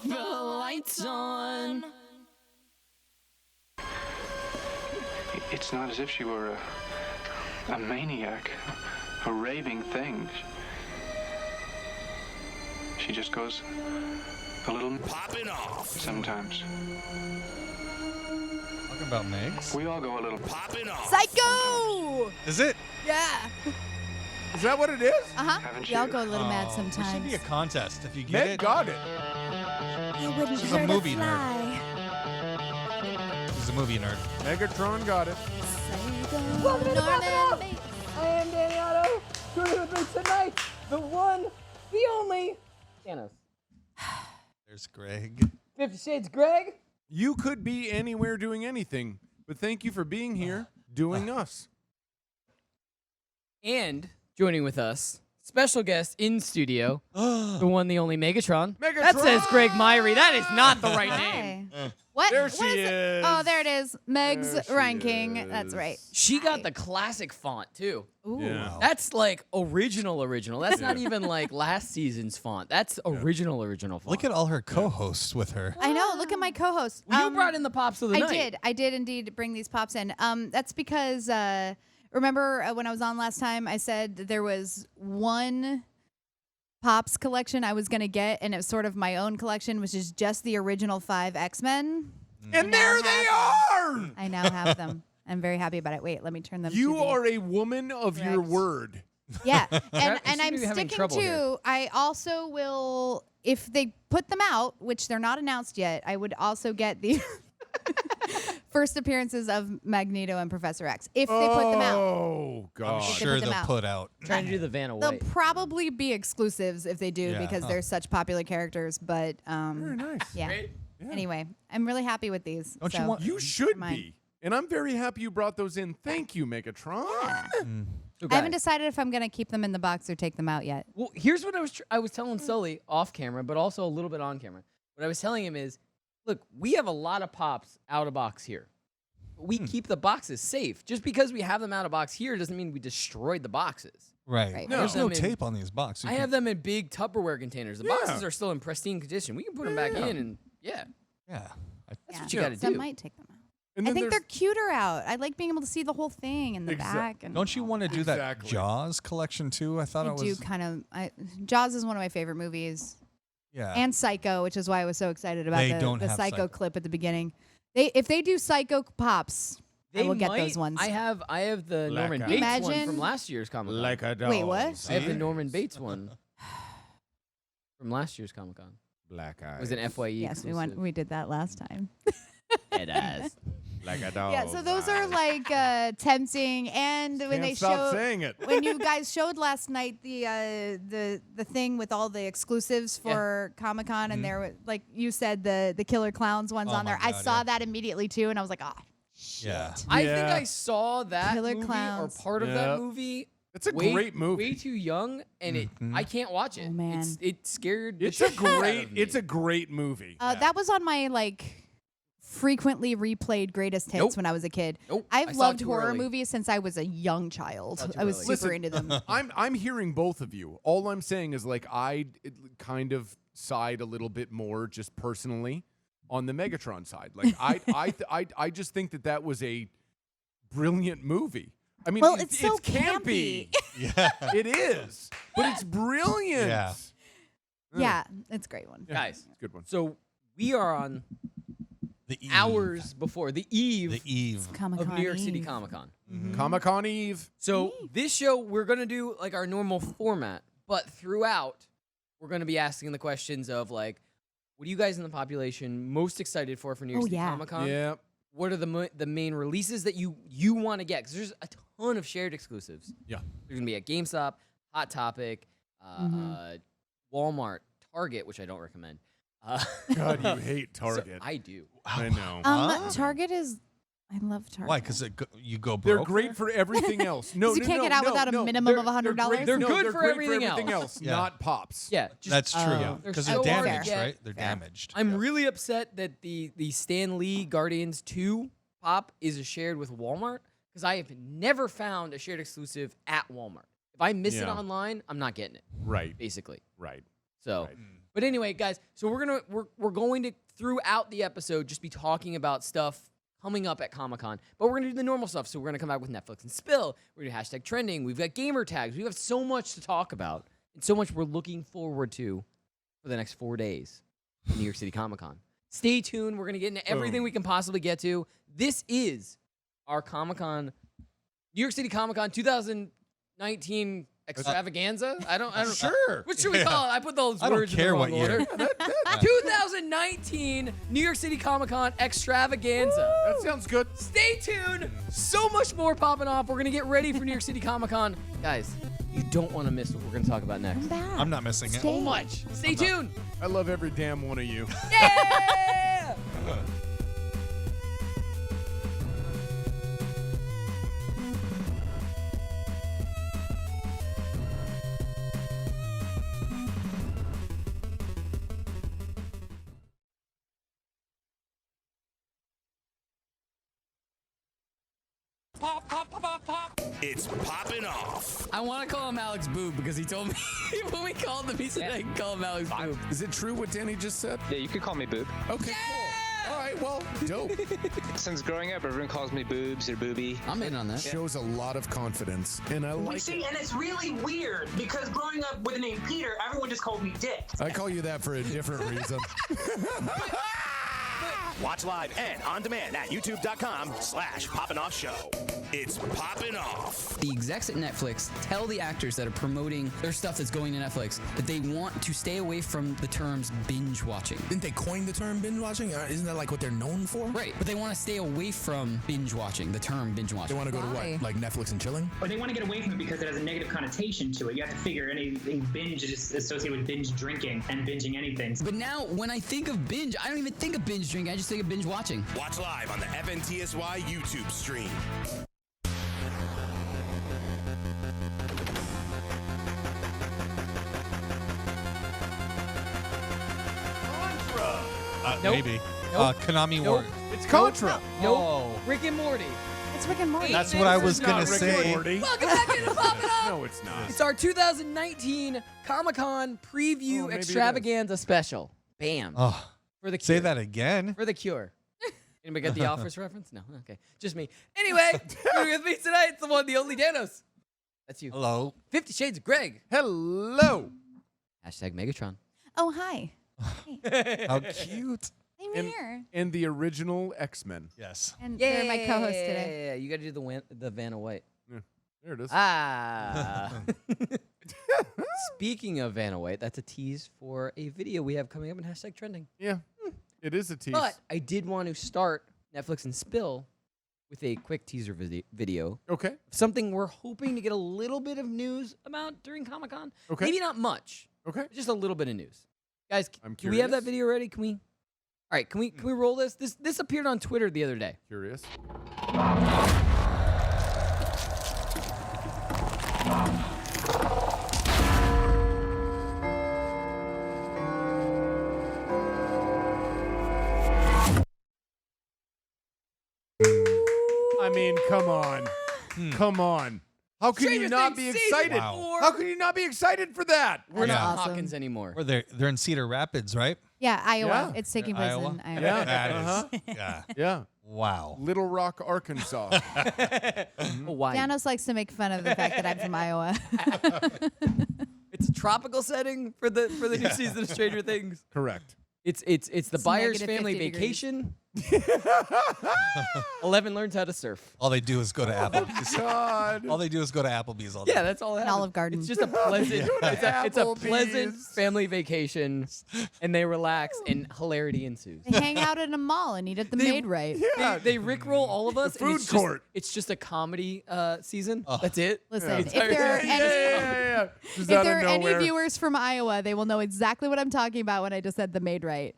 the lights on. It's not as if she were a maniac, a raving thing. She just goes a little Poppin' Off. sometimes. Talking about Megs? We all go a little Poppin' Off. Psycho! Is it? Yeah. Is that what it is? Haven't Y'all you? go a little mad There should sometimes. be a contest. If you get Meg it, got it. I wouldn't She's a hurt movie fly. she's a movie nerd. Megatron got it. Welcome to Norman Bates. I am Daniano. Joining with me tonight, the one, the only, Danos. There's Greg. 50 Shades Greg. You could be anywhere doing anything, but thank you for being here doing us. And joining with us, special guest in studio, the one, the only Megatron. Megatron! That says Greg Myrie. That is not the right name. Hi. What? There What she it? is. Oh, there it is. Meg's There she ranking. is. That's right. She got the classic font, too. Ooh. Yeah. That's like original. That's not even like last season's font. That's original font. Look at all her co-hosts with her. I know. Look at my co-host. Well, you brought in the pops of the night. I did indeed bring these pops in. That's because remember when I was on last time, I said that there was one pops collection I was gonna get, and it was sort of my own collection, which is just the original 5 X-Men. And there they are! I now have them. I'm very happy about it. Wait, let me turn them. You to the, are a woman of your Correct. word. yeah, You and seem to I'm be having sticking trouble to. here. I also will, if they put them out, which they're not announced yet. I would also get the first appearances of Magneto and Professor X if they put them out. Oh, I'm God. They sure put them they'll out. put out. Trying to do the Vanna They'll White. probably be exclusives if they do Yeah. because they're such popular characters. But Very nice. yeah. Great. Yeah. Anyway, I'm really happy with these. Don't you so- want- You should Mine. be. And I'm very happy you brought those in. Thank you, Megatron. So I haven't guys, decided if I'm gonna keep them in the box or take them out yet. well, here's what I was telling Sully off camera, but also a little bit on camera. What I was telling him is, look, we have a lot of pops out of box here. But we keep the boxes safe. Just because we have them out of box here doesn't mean we destroyed the boxes. Right. Right. There's No. no tape on these boxes. I have them in big Tupperware containers. The Yeah. boxes are still in pristine condition. We can put them back Yeah. in, and yeah, Yeah. that's what you got to So I do. might take them out. And I then think they're there's- cuter out. I like being able to see the whole thing in the back. And Don't you want to do that Exactly. Jaws collection too? I thought I it was. do kind of. Jaws is one of my favorite movies, Yeah. and Psycho, which is why I was so excited about They the, don't the have Psycho Psycho. clip at the beginning. If they do Psycho pops, I will get might- those ones. I have the Like Norman a- Bates one Imagine- from last year's Comic Con. Like a dog. Wait, what? I have the See? Norman Bates one from last year's Comic Con. Black eyes. It was an FYE. yes, we did that last time. It is. Like a dog. Yeah, so those are like tempting, and when Can't they stop show. saying it. When you guys showed last night the thing with all the exclusives for Comic Con, and there were, like you said, the Killer Clowns ones Oh on my there. I God, saw yeah. that immediately too, and I was like, Yeah. I think Yeah. I saw that Killer movie Clowns. or part of Yeah. that movie. It's a way, great movie. Way too young, and I can't watch it. Oh, man. It scared. the It's a shit out great. of me. It's a great movie. that was on my frequently replayed greatest hits Nope. when I was a kid. Nope. I I've saw it loved too horror early. movies since I was a young child. Saw it too I was early. super Listen, into them. I'm hearing both of you. All I'm saying is I kind of side a little bit more just personally on the Megatron side. Like I just think that was a brilliant movie. I mean, Well, it's so campy. Yeah. It is, but it's brilliant. Yeah. Yeah, it's a great one. Guys. It's a good one. So we are on The Eve. hours before the eve The Eve. Comic-Con of New York City Eve. Comic Con. Comic-Con Eve. So this show, we're going to do like our normal format, but throughout, we're going to be asking the questions of like, what are you guys in the population most excited for New York Oh, City yeah. Comic Con? Yeah. What are the main releases that you want to get? Because there's a ton of shared exclusives. Yeah. There's going to be at GameStop, Hot Topic, Walmart, Target, which I don't recommend. God, you hate so Target. I do. I know. Target is. I love Target. Why? Because you go broke. They're great for everything else. No, 'Cause you can't get out without a minimum of $100? They're good they're for great everything else. Yeah. not pops. Yeah. Just, That's true. Oh. They're Because so they're hard to damaged, get. right? They're damaged. I'm really upset that the Stan Lee Guardians 2 pop is shared with Walmart because I have never found a shared exclusive at Walmart. If I miss it Yeah. online, I'm not getting it, Right. basically. Right. So, Right. But anyway, guys, so we're going to throughout the episode just be talking about stuff coming up at Comic-Con. But we're gonna do the normal stuff. So we're gonna come back with Netflix and Spill. We're gonna do #trending. We've got gamer tags. We have so much to talk about and so much we're looking forward to for the next 4 days in New York City Comic-Con. Stay tuned. We're gonna get into everything we can possibly get to. This is our Comic-Con, New York City Comic-Con 2019 Extravaganza. I don't. Sure. What should we call it? I put those I don't words care in the what wrong year. order. 2019 New York City Comic-Con Extravaganza. That sounds good. Stay tuned. So much more popping off. We're going to get ready for New York City Comic-Con. Guys, you don't want to miss what we're going to talk about next. I'm back. I'm not missing it. Stay. So much. Stay tuned. I love every damn one of you. Yeah! It's popping off. I want to call him Alex Boob because he told me when we called him, he said I can call him Alex Boob. Is it true what Danny just said? Yeah, you could call me Boob. Okay, cool. All right, well, dope. Since growing up, everyone calls me Boobs or Booby. I'm in on that. Shows a lot of confidence, and I like See, it. and it's really weird because growing up with the name Peter, everyone just called me Dick. I call you that for a different reason. Watch live and on demand at youtube.com/poppinoffshow. It's popping off. The execs at Netflix tell the actors that are promoting their stuff that's going to Netflix that they want to stay away from the terms binge watching. Didn't they coin the term binge watching? Isn't that like what they're known for? Right, but they want to stay away from binge watching, the term binge They watching. want to go to Why? what? Like Netflix and chilling? But they want to get away from it because it has a negative connotation to it. You have to figure anything binge is associated with binge drinking and binging anything. But now, when I think of binge, I don't even think of binge drinking, I just think of binge watching. Watch live on the FNTSY YouTube stream. Nope. Maybe. Nope. Konami Nope. War. It's Contra. Nope. Oh. Rick and Morty. It's Rick and Morty. That's what I was It's going not to Rick and say. Morty. Welcome back into Poppin' Off. No, it's not. It's our 2019 Comic-Con preview Oh, maybe it is. extravaganza special. Bam. Oh, For the Cure. say that again. For the Cure. Anybody get the Office reference? No. Okay. Just me. Anyway, with me tonight, it's the one, the only Danos. That's you. Hello. 50 Shades of Greg. Hello. #Megatron. Oh, hi. How cute. I'm And- here. And the original X-Men. Yes. And they're my co-host today. Yeah, you got to do the Vanna White. There it is. Ah. Speaking of Vanna White, that's a tease for a video we have coming up in #trending. Yeah, it is a tease. But I did want to start Netflix and Spill with a quick teaser video. Okay. Something we're hoping to get a little bit of news about during Comic-Con. Okay. Maybe not much. Okay. Just a little bit of news. Guys, I'm do we have that curious. video ready? Can we? All right, can we roll this? This appeared on Twitter the other day. Curious. I mean, come on. Come on. How can you Stranger not Things be season excited? four. How can you not be excited for that? We're That's not awesome. Hawkins anymore. Or they're in Cedar Rapids, right? Yeah, Iowa. Yeah. It's taking place Iowa? in Iowa. Yeah. That is. Uh-huh. Yeah. Yeah. Wow. Little Rock, Arkansas. Hawaii. Janos likes to make fun of the fact that I'm from Iowa. It's a tropical setting for the new season of Stranger Things. Correct. It's the Byers negative family 50 degrees. vacation. 11 learns how to surf. All they do is go to Applebee's. God. All they do is go to Applebee's all day. Yeah, that's all that An happens. Olive Garden. It's just a pleasant, it's a pleasant Applebee's. family vacation, and they relax, and hilarity ensues. They hang out in a mall and eat at the Maid Right. Yeah. They rickroll all of us. The and food it's court. It's just a comedy season. That's it. Listen, Yeah. if there are any, Just if out there of are any nowhere. viewers from Iowa, they will know exactly what I'm talking about when I just said the Maid Right.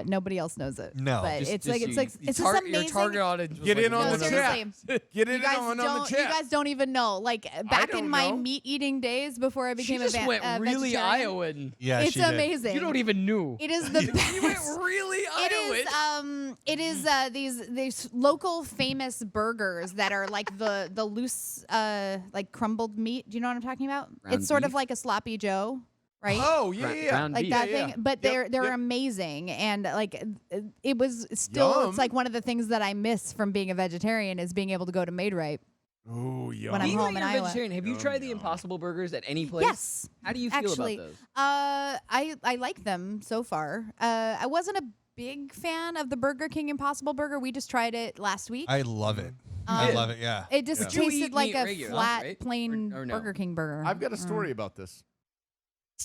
Nobody else knows it. No. but Just- it's just like you- it's like you it's tar- this amazing. Your target audience. was Get like in on No, the seriously. chat. Get You in guys on don't. the chat. You guys don't even know. Like back don't in my know. meat eating days before I She became just a went really vegetarian, Iowan. Yeah, It's she did. amazing. You don't even knew. It is the best. You went really Iowan. It is these local famous burgers that are like the loose like crumbled meat. Do you know what I'm talking about? Ground It's sort beef? of like a sloppy Joe. right? Oh yeah. Ground Like beef. that Yeah, thing, yeah. but Yep, they're yep. amazing, and like it was still Yum. it's like one of the things that I miss from being a vegetarian is being able to go to Made Right. Oh, yum. When I'm Being home that in you're a Iowa. vegetarian, have you Yum, tried the yum. Impossible Burgers at any place? Yes. How do you feel Actually, about those? I like them so far. I wasn't a big fan of the Burger King Impossible Burger. We just tried it last week. I love it. I love it. Yeah. It just But you tasted eat like meat a regular, flat, right? plain Or no? Burger King burger. I've got a story about this.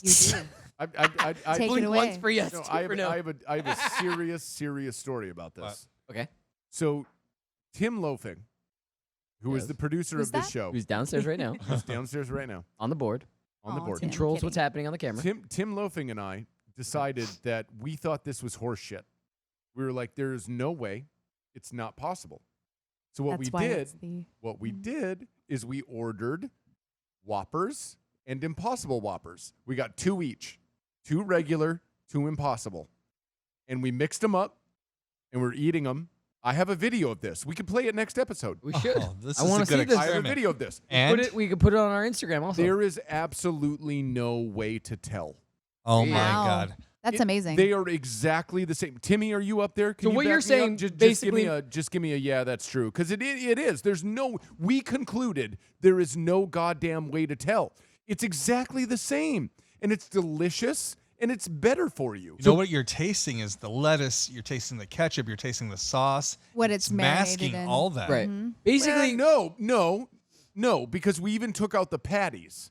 You do. I Take it Blink away. once for yes, no, two I for have, no. I have a serious story about this. What? Okay. So, Tim Loafing, who is Yes. the producer Who's of this that? show, Who's downstairs right now who's downstairs right now on the board, on the Aw, board. Tim. controls kidding. what's happening on the camera. Tim Loafing and I decided that we thought this was horse shit. We were like, there is no way, it's not possible. So what That's we why did, it's the what we did is we ordered Whoppers and Impossible Whoppers. We got 2 each, 2 regular, 2 Impossible, and we mixed them up, and we're eating them. I have a video of this. We could play it next episode. We should. Oh, this I is wanna a good see this. I have a experiment. video of this. And We could put it on our Instagram also. There is absolutely no way to tell. oh my Wow. god. That's It- amazing. They are exactly the same. Timmy, are you up there? Can So you what back you're me up? saying basically- just give me a yeah, that's true. Because it is. There's no. We concluded there is no goddamn way to tell. It's exactly the same, and it's delicious, and it's better for you. You know what you're tasting is the lettuce. You're tasting the ketchup. You're tasting the sauce. What it's marinated masking in. all that. right. Mm-hmm. Basically, No, because we even took out the patties.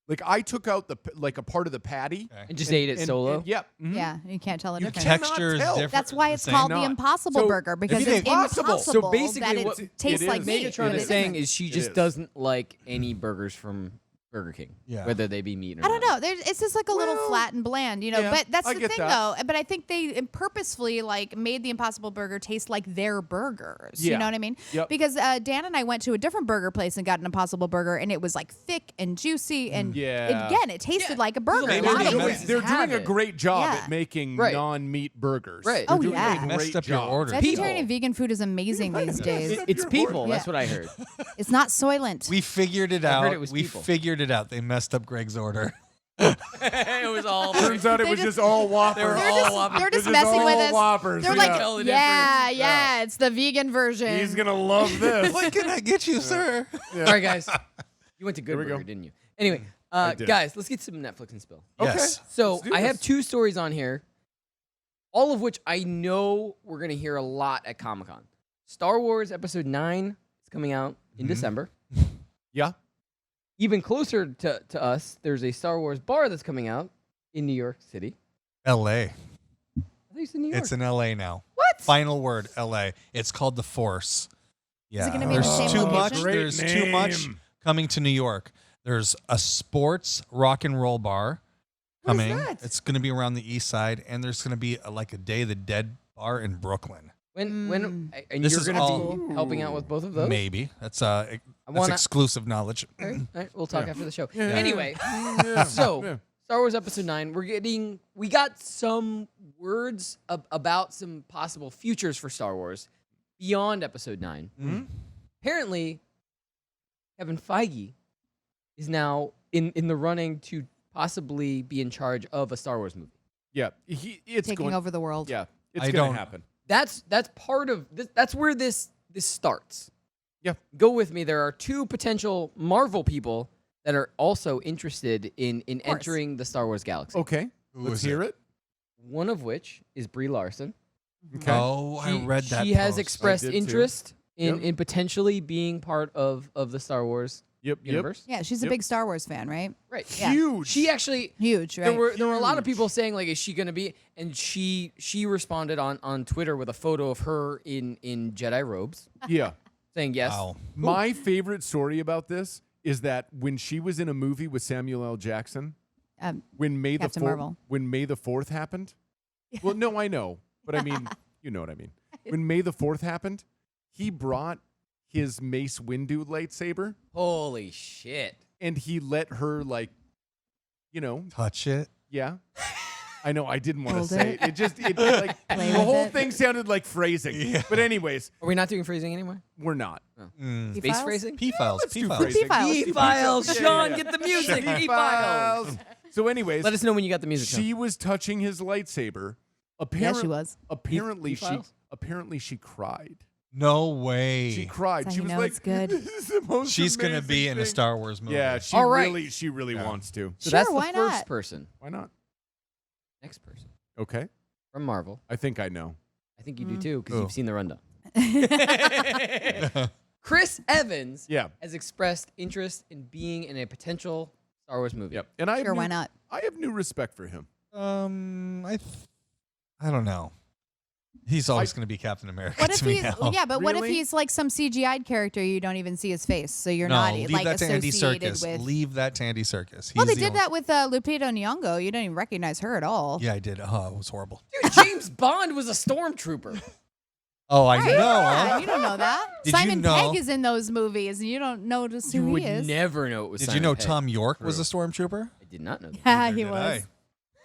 Like I took out a part of the patty Okay. and just ate it solo. yep. mhm. Yeah, you can't tell the You difference. cannot Texture is tell. different. That's why the it's same. called the Not. Impossible So, Burger because it it's is impossible. impossible. So basically, that what it tastes it like is. meat. Megatron but is it saying isn't. is she It just is. doesn't like any burgers from Burger King, Yeah. whether they be meat or I don't not. know. It's just like a little Well, flat and bland, you know. yeah, but that's I the get thing, that. though. But I think they purposefully like made the Impossible Burger taste like their burgers. Yeah. You know what I mean? Yep. Because Dan and I went to a different burger place and got an Impossible Burger, and it was like thick and juicy, and Yeah. again, it tasted like a burger. They not made a it meat. places They're have doing a it. great job Yeah. at making Right. non-meat burgers. Right. They're Oh, doing yeah. a Messed great up your job. order. Vegetarian and People. vegan food is amazing these days. It's people. Yeah. That's what I heard. It's not Soylent. We figured it I out. heard it was we people. figured it out. They messed up Greg's order. It was all. Turns out it They was just- just all Whoppers. They were all They're just It's messing all with us. Whoppers. They're yeah. like, Tell the yeah, it's the vegan version. He's gonna love this. What can I get you, sir? All right, guys. You went to Good we go. Burger, didn't you? Anyway, did. guys, let's get some Netflix and spill. Okay. Yes. So Let's do I have this. 2 stories on here, all of which I know we're gonna hear a lot at Comic-Con. Star Wars Episode 9 is coming out in December. Yeah. Even closer to us, there's a Star Wars bar that's coming out in New York City. L.A. I thought you said New York. It's in L.A. now. What? Final word, L.A. It's called the Force. Yeah. it gonna be in the There's same too location? much. Great There's too much name. coming to New York. There's a sports rock and roll bar What is coming. that? It's going to be around the east side, and there's going to be like a Day of the Dead bar in Brooklyn. When and This you're is gonna all- be helping out with both of those? Maybe that's that's wanna- exclusive knowledge. All right, we'll talk after the show. Yeah. Anyway, Yeah. so Yeah. Star Wars Episode 9, we got some words about some possible futures for Star Wars beyond Episode 9. Mm-hmm. Apparently, Kevin Feige is now in the running to possibly be in charge of a Star Wars movie. Yeah. It's taking going over the world. Yeah. It's I gonna don't- happen. That's part of this. That's where this starts. Yeah. Go with me. There are 2 potential Marvel people that are also interested in course. entering the Star Wars galaxy. Okay. Who Let's is hear it. One of which is Brie Larson. Okay. Oh, I read that. She has post. expressed I did too. interest in, Yep. in potentially being part of the Star Wars Yep. universe. Yeah, she's a Yep. big Star Wars fan, right? Right. Yeah. Huge. She actually Huge, right? there were a lot of people saying like, is she gonna be? And she responded on Twitter with a photo of her in Jedi robes, Yeah. saying yes. Wow. My favorite story about this is that when she was in a movie with Samuel L. Jackson, when May Captain the 4th, Marvel. when May the 4th happened. Well, no, I know, but I mean, you know what I mean. When May the 4th happened, he brought his Mace Windu lightsaber Holy shit! and he let her Touch it. yeah. I know I didn't want to Hold say it. it. It just like Play the with whole it. thing sounded like phrasing. Yeah. But anyways, Are we not doing phrasing anymore? we're not. P Space files? phrasing? P files. let's P do files. phrasing. P-files. E-files. Yeah, Sean, yeah. get the music. P-files. E-files. So, anyways, Let us know when you got the music. she was touching his lightsaber. Yeah, she was. Apparently, E-files? she cried. No way. She cried. That's She how you was know like, it's good. "This is the most She's gonna amazing be in a thing." Star Wars movie. Yeah, she All right. really wants to. So Sure, that's the why first not? person. Why not? Next person Okay, from Marvel. I think I know. I think you do too because Who? you've seen the rundown. Chris Evans Yeah. has expressed interest in being in a potential Star Wars movie. Yep. And I Sure, why not? I have new respect for him. I don't know. He's always going to be Captain America What if to me he's now. yeah, but what if Really? he's like some CGI'd character you don't even see his face, so you're No, not leave like that to Andy associated Serkis. with. Leave that to Andy Serkis. Well, they He's the did only- that with Lupita Nyong'o. You don't even recognize her at all. Yeah, I did. Oh, it was horrible. Dude, James Bond was a stormtrooper. Oh, I Right, know. yeah, Huh? you don't know that. Did you Simon know- Pegg is in those movies, and you don't notice You who would he is. never know it was Did Simon you know Pegg. Tom York was a stormtrooper? I did not know that. Yeah, Neither he did was. I.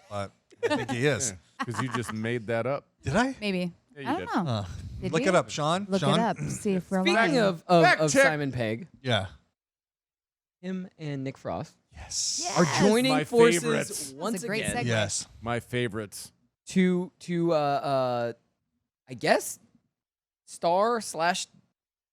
But I think he is. Because you just made that up. Did I? Maybe. Yeah, you I did. don't know. Did Look we? it up, Sean. Look Sean? it up. See if we're Speaking lying. of Fact check. Simon Pegg, Yeah. him and Nick Frost Yes. Yes. are joining My forces favorites. once That's a great again segue. Yes. My favorites. to I guess star slash.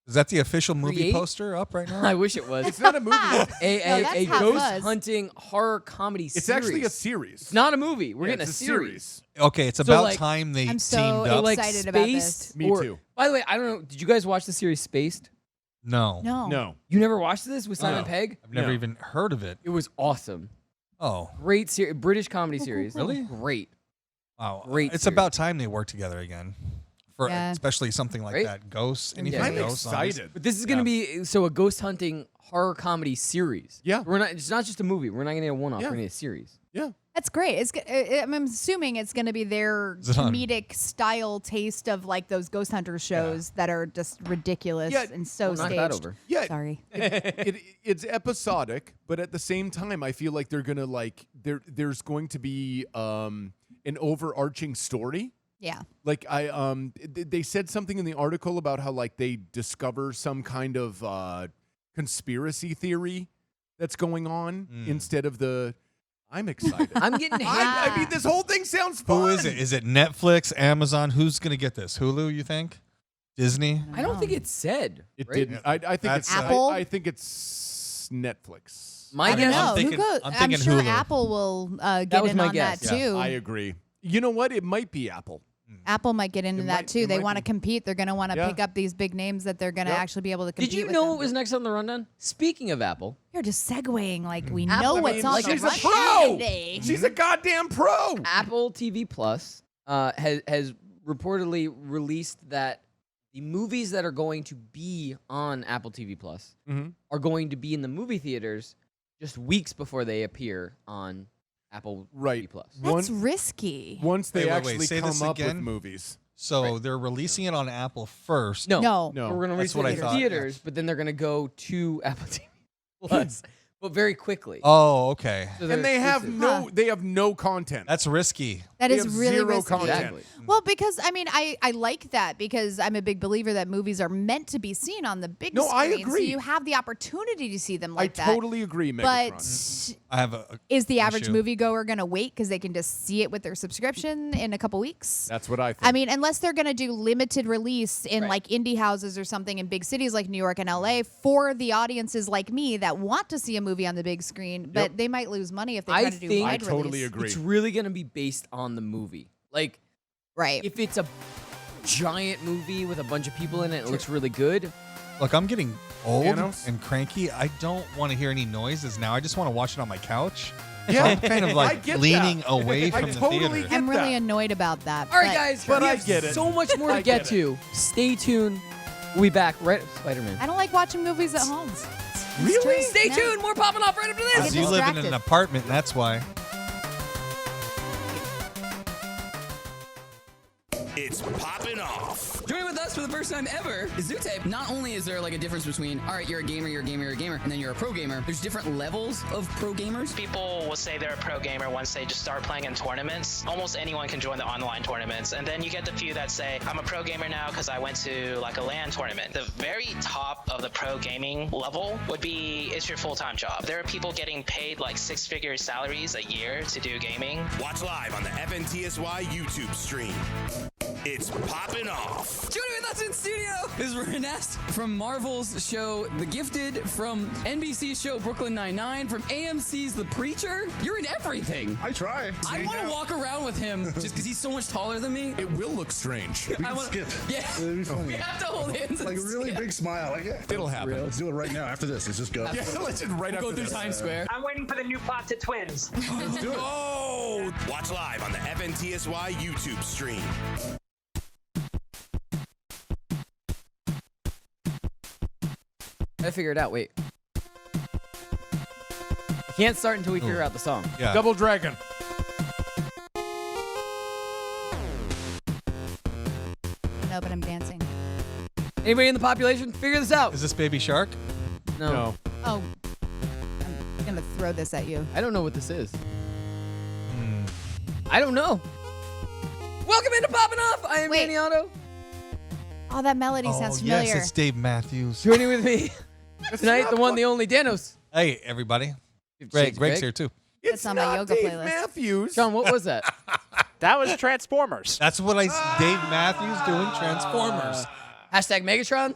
Is that the official movie Create? poster up right now? I wish it was It's not a movie. No, that's Hot ghost Fuzz. hunting horror comedy series. It's actually a series. It's not a movie. We're Yeah, getting a it's series. Okay, it's about like, time they I'm so teamed So up. like excited about this. Spaced. Me or- too. By the way, I don't know. Did you guys watch the series Spaced? No. No. No. You never watched this with Simon No. Pegg? I've never No. even heard of it. It was awesome. Oh. Great series, British comedy series. Really? Great. Wow. Great It's series. about time they work together again. For Yeah. especially something like Right? that. Ghosts. Anything Yeah. I'm ghosts. zombies. excited. But this is going to be a ghost hunting horror comedy series. Yeah. We're not. It's not just a movie. We're not going to get a one-off. Yeah. We're going to get a series. Yeah. That's great. I'm assuming it's going to be their Is it on? comedic style taste of like those ghost hunter shows that are just ridiculous Yeah, and so Knock staged. that over. Yeah. Sorry. It's episodic, but at the same time, I feel like they're gonna like there's going to be an overarching story. Yeah. Like they said something in the article about how like they discover some kind of conspiracy theory that's going on instead of the. I'm excited. I'm getting hit. I mean, this whole thing sounds fun. Who is it? Is it Netflix, Amazon? Who's going to get this? Hulu, you think? Disney? I don't think it said. It right? didn't. I think That's, it's Apple? I think it's Netflix. My I don't guess. know. thinking- Who I'm I'm thinking sure Hulu. Apple will That get was in my on guess. that too. I agree. You know what? It might be Apple. Apple might get into It that might- too. it They might want to be. compete. They're going to want to Yeah. pick up these big names that they're going to Yep. actually be able to compete Did you with know them. what was next on the rundown? Speaking of Apple, You're just segueing like we Apple- know I what's mean, on like the she's a rundown pro. today. She's a goddamn pro. Apple TV Plus has reportedly released that the movies that are going to be on Apple TV Plus are going to be in the movie theaters just weeks before they appear on Apple Right. TV Plus. That's risky. Once they Wait, actually say come this up with again? movies. So they're releasing it on Apple first. No, No. No. We're going to release That's what it I in thought. theaters, but then they're going to go to Apple TV Plus, but very quickly. Oh, okay. So they're And they have exclusive. they have no content. That's risky. That They is have really zero risky. content. Exactly. Well, because I mean, I like that because I'm a big believer that movies are meant to be seen on the big No, I screen. So agree. you have the opportunity to see them like I that. totally agree, Megatron. But I have a is the average issue. moviegoer going to wait because they can just see it with their subscription in a couple weeks? That's what I think. I mean, unless they're going to do limited release in Right. like indie houses or something in big cities like New York and LA for the audiences like me that want to see a movie on the big screen, but Yep. they might lose money if they I try to do think- I wide totally release. agree. It's really going to be based on the movie. Like, Right. if it's a giant movie with a bunch of people in it, it looks really good. Look, I'm getting old Thanos? and cranky. I don't want to hear any noises now. I just want to watch it on my couch. So Yeah. I'm kind of I like get leaning that. away I from the totally theater. get I'm really that. annoyed about that. All right, but guys. But we I have get it. so much more to I get get to. Stay tuned. We'll be back right Spider-Man. I don't like watching movies at home. Really? Stay No. tuned. More popping off right after this. Because you live in an distracted. apartment, that's why. It's Poppin' Off. Joining with us for the first time ever is Zute. Not only is there like a difference between, all right, you're a gamer, and then you're a pro gamer. There's different levels of pro gamers. People will say they're a pro gamer once they just start playing in tournaments. Almost anyone can join the online tournaments. And then you get the few that say, I'm a pro gamer now because I went to like a LAN tournament. The very top of the pro gaming level would be, it's your full-time job. There are people getting paid like 6-figure salaries a year to do gaming. Watch live on the FNTSY YouTube stream. It's Poppin' Off. Joining with us in studio is Renest from Marvel's show The Gifted, from NBC's show Brooklyn Nine-Nine, from AMC's The Preacher. You're in everything. I try. I want to walk around with him just because he's so much taller than me. It will look strange. We can skip. Yeah. It'll be funny. We have to hold hands. Like a really big smile. Like, yeah. It'll happen. Let's do it right now. After this, let's just go. Yeah, let's just right Go after through this. Times Square. I'm waiting for the new plot to Twins. Let's do it. Oh! Watch live on the FNTSY YouTube stream. I figure it out. Wait. Can't start until we figure out the song. Yeah. Double Dragon. No, but I'm dancing. Anybody in the population figure this out? Is this Baby Shark? No. Oh, I'm gonna throw this at you. I don't know what this is. I don't know. Welcome into Poppin' Off. I am Wait. Danny Otto. Oh, that melody sounds familiar. Yes, it's Dave Matthews. Joining with me tonight, the one, the only Danos. Hey, everybody. 50 Shades Greg's of here too. That's on my yoga Dave playlist. Matthews. Sean, what was that? That was Transformers. That's what Dave Matthews doing Transformers. Hashtag Megatron.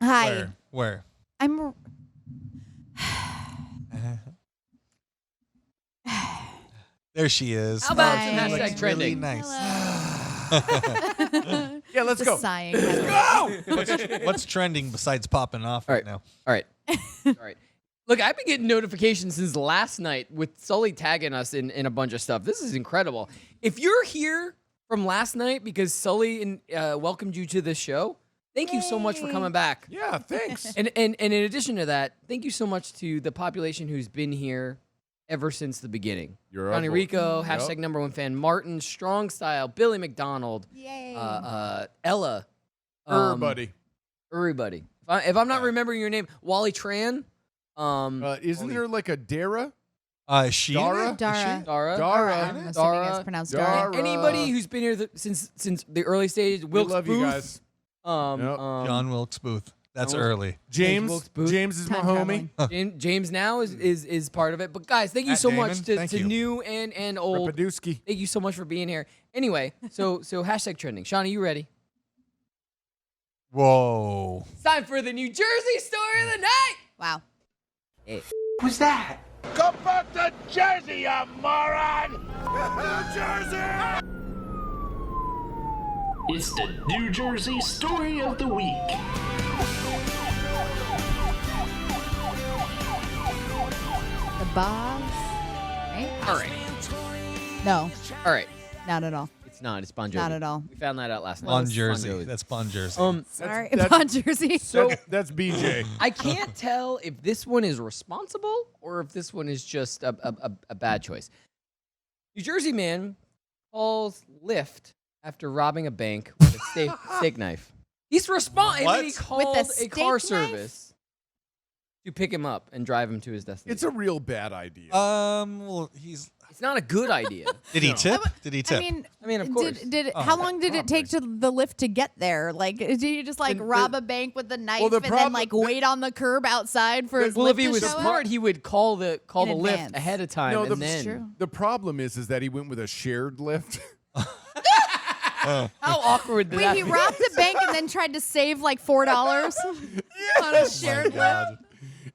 Hi. Where? I'm. There she is. How about Hi. some hashtag Looks really trending? nice. Yeah, let's The go. sighing. What's trending besides popping off right now? All right. All right. Look, I've been getting notifications since last night with Sully tagging us in a bunch of stuff. This is incredible. If you're here from last night because Sully welcomed you to this show, thank you so much for coming back. Yeah, thanks. And in addition to that, thank you so much to the population who's been here ever since the beginning. You're Johnny up. Rico, Yep. hashtag #1 fan, Martin, Strong Style, Billy McDonald, Yay. Ella, Everybody. everybody. If I'm not remembering your name, Wally Tran. Isn't there like a Dara? She. Dara? Dara. Dara. Dara. I'm assuming it's pronounced Dara. Dara. Anybody who's been here since the early stage. We Wilkes love Booth. you guys. John Wilkes Booth. That's John early. James. Wilkes Booth. James is my Time homie. traveling. James now is part of it. But guys, thank you Matt so Damon, much thank to you. new and old. Rapadusky. Thank you so much for being here. Anyway, so hashtag trending. Sean, are you ready? Whoa. It's time for the New Jersey story of the night. Wow. Who's that? Come back to Jersey, you moron! It's the New Jersey Story of the Week. The boss. Right? All right. No, All right. not at all. It's not. It's Bon Jovi. Not at all. We found that out last night. Bon It's Jersey. Jovi. That's Bon Jersey. Sorry, that's- Bon Jersey. So That's BJ. I can't tell if this one is responsible or if this one is just a bad choice. New Jersey man calls Lyft after robbing a bank with a steak knife. He's responding. What? He called a steak car knife? service to pick him up and drive him to his destination. It's a real bad idea. Well, he's. It's not a good idea. Did he No. tip? Did he tip? I mean, of course. How long did it take to the lift to get there? Like, did you just like rob a bank with a knife the and then problem- like wait on the curb outside for his Well, lift if he to was show up? smart, he would call the In lift advance. ahead of time No, and the- then. True. The problem is that he went with a shared lift. How awkward did Wait, that he be? robbed a bank and then tried to save like $4 on a shared lift.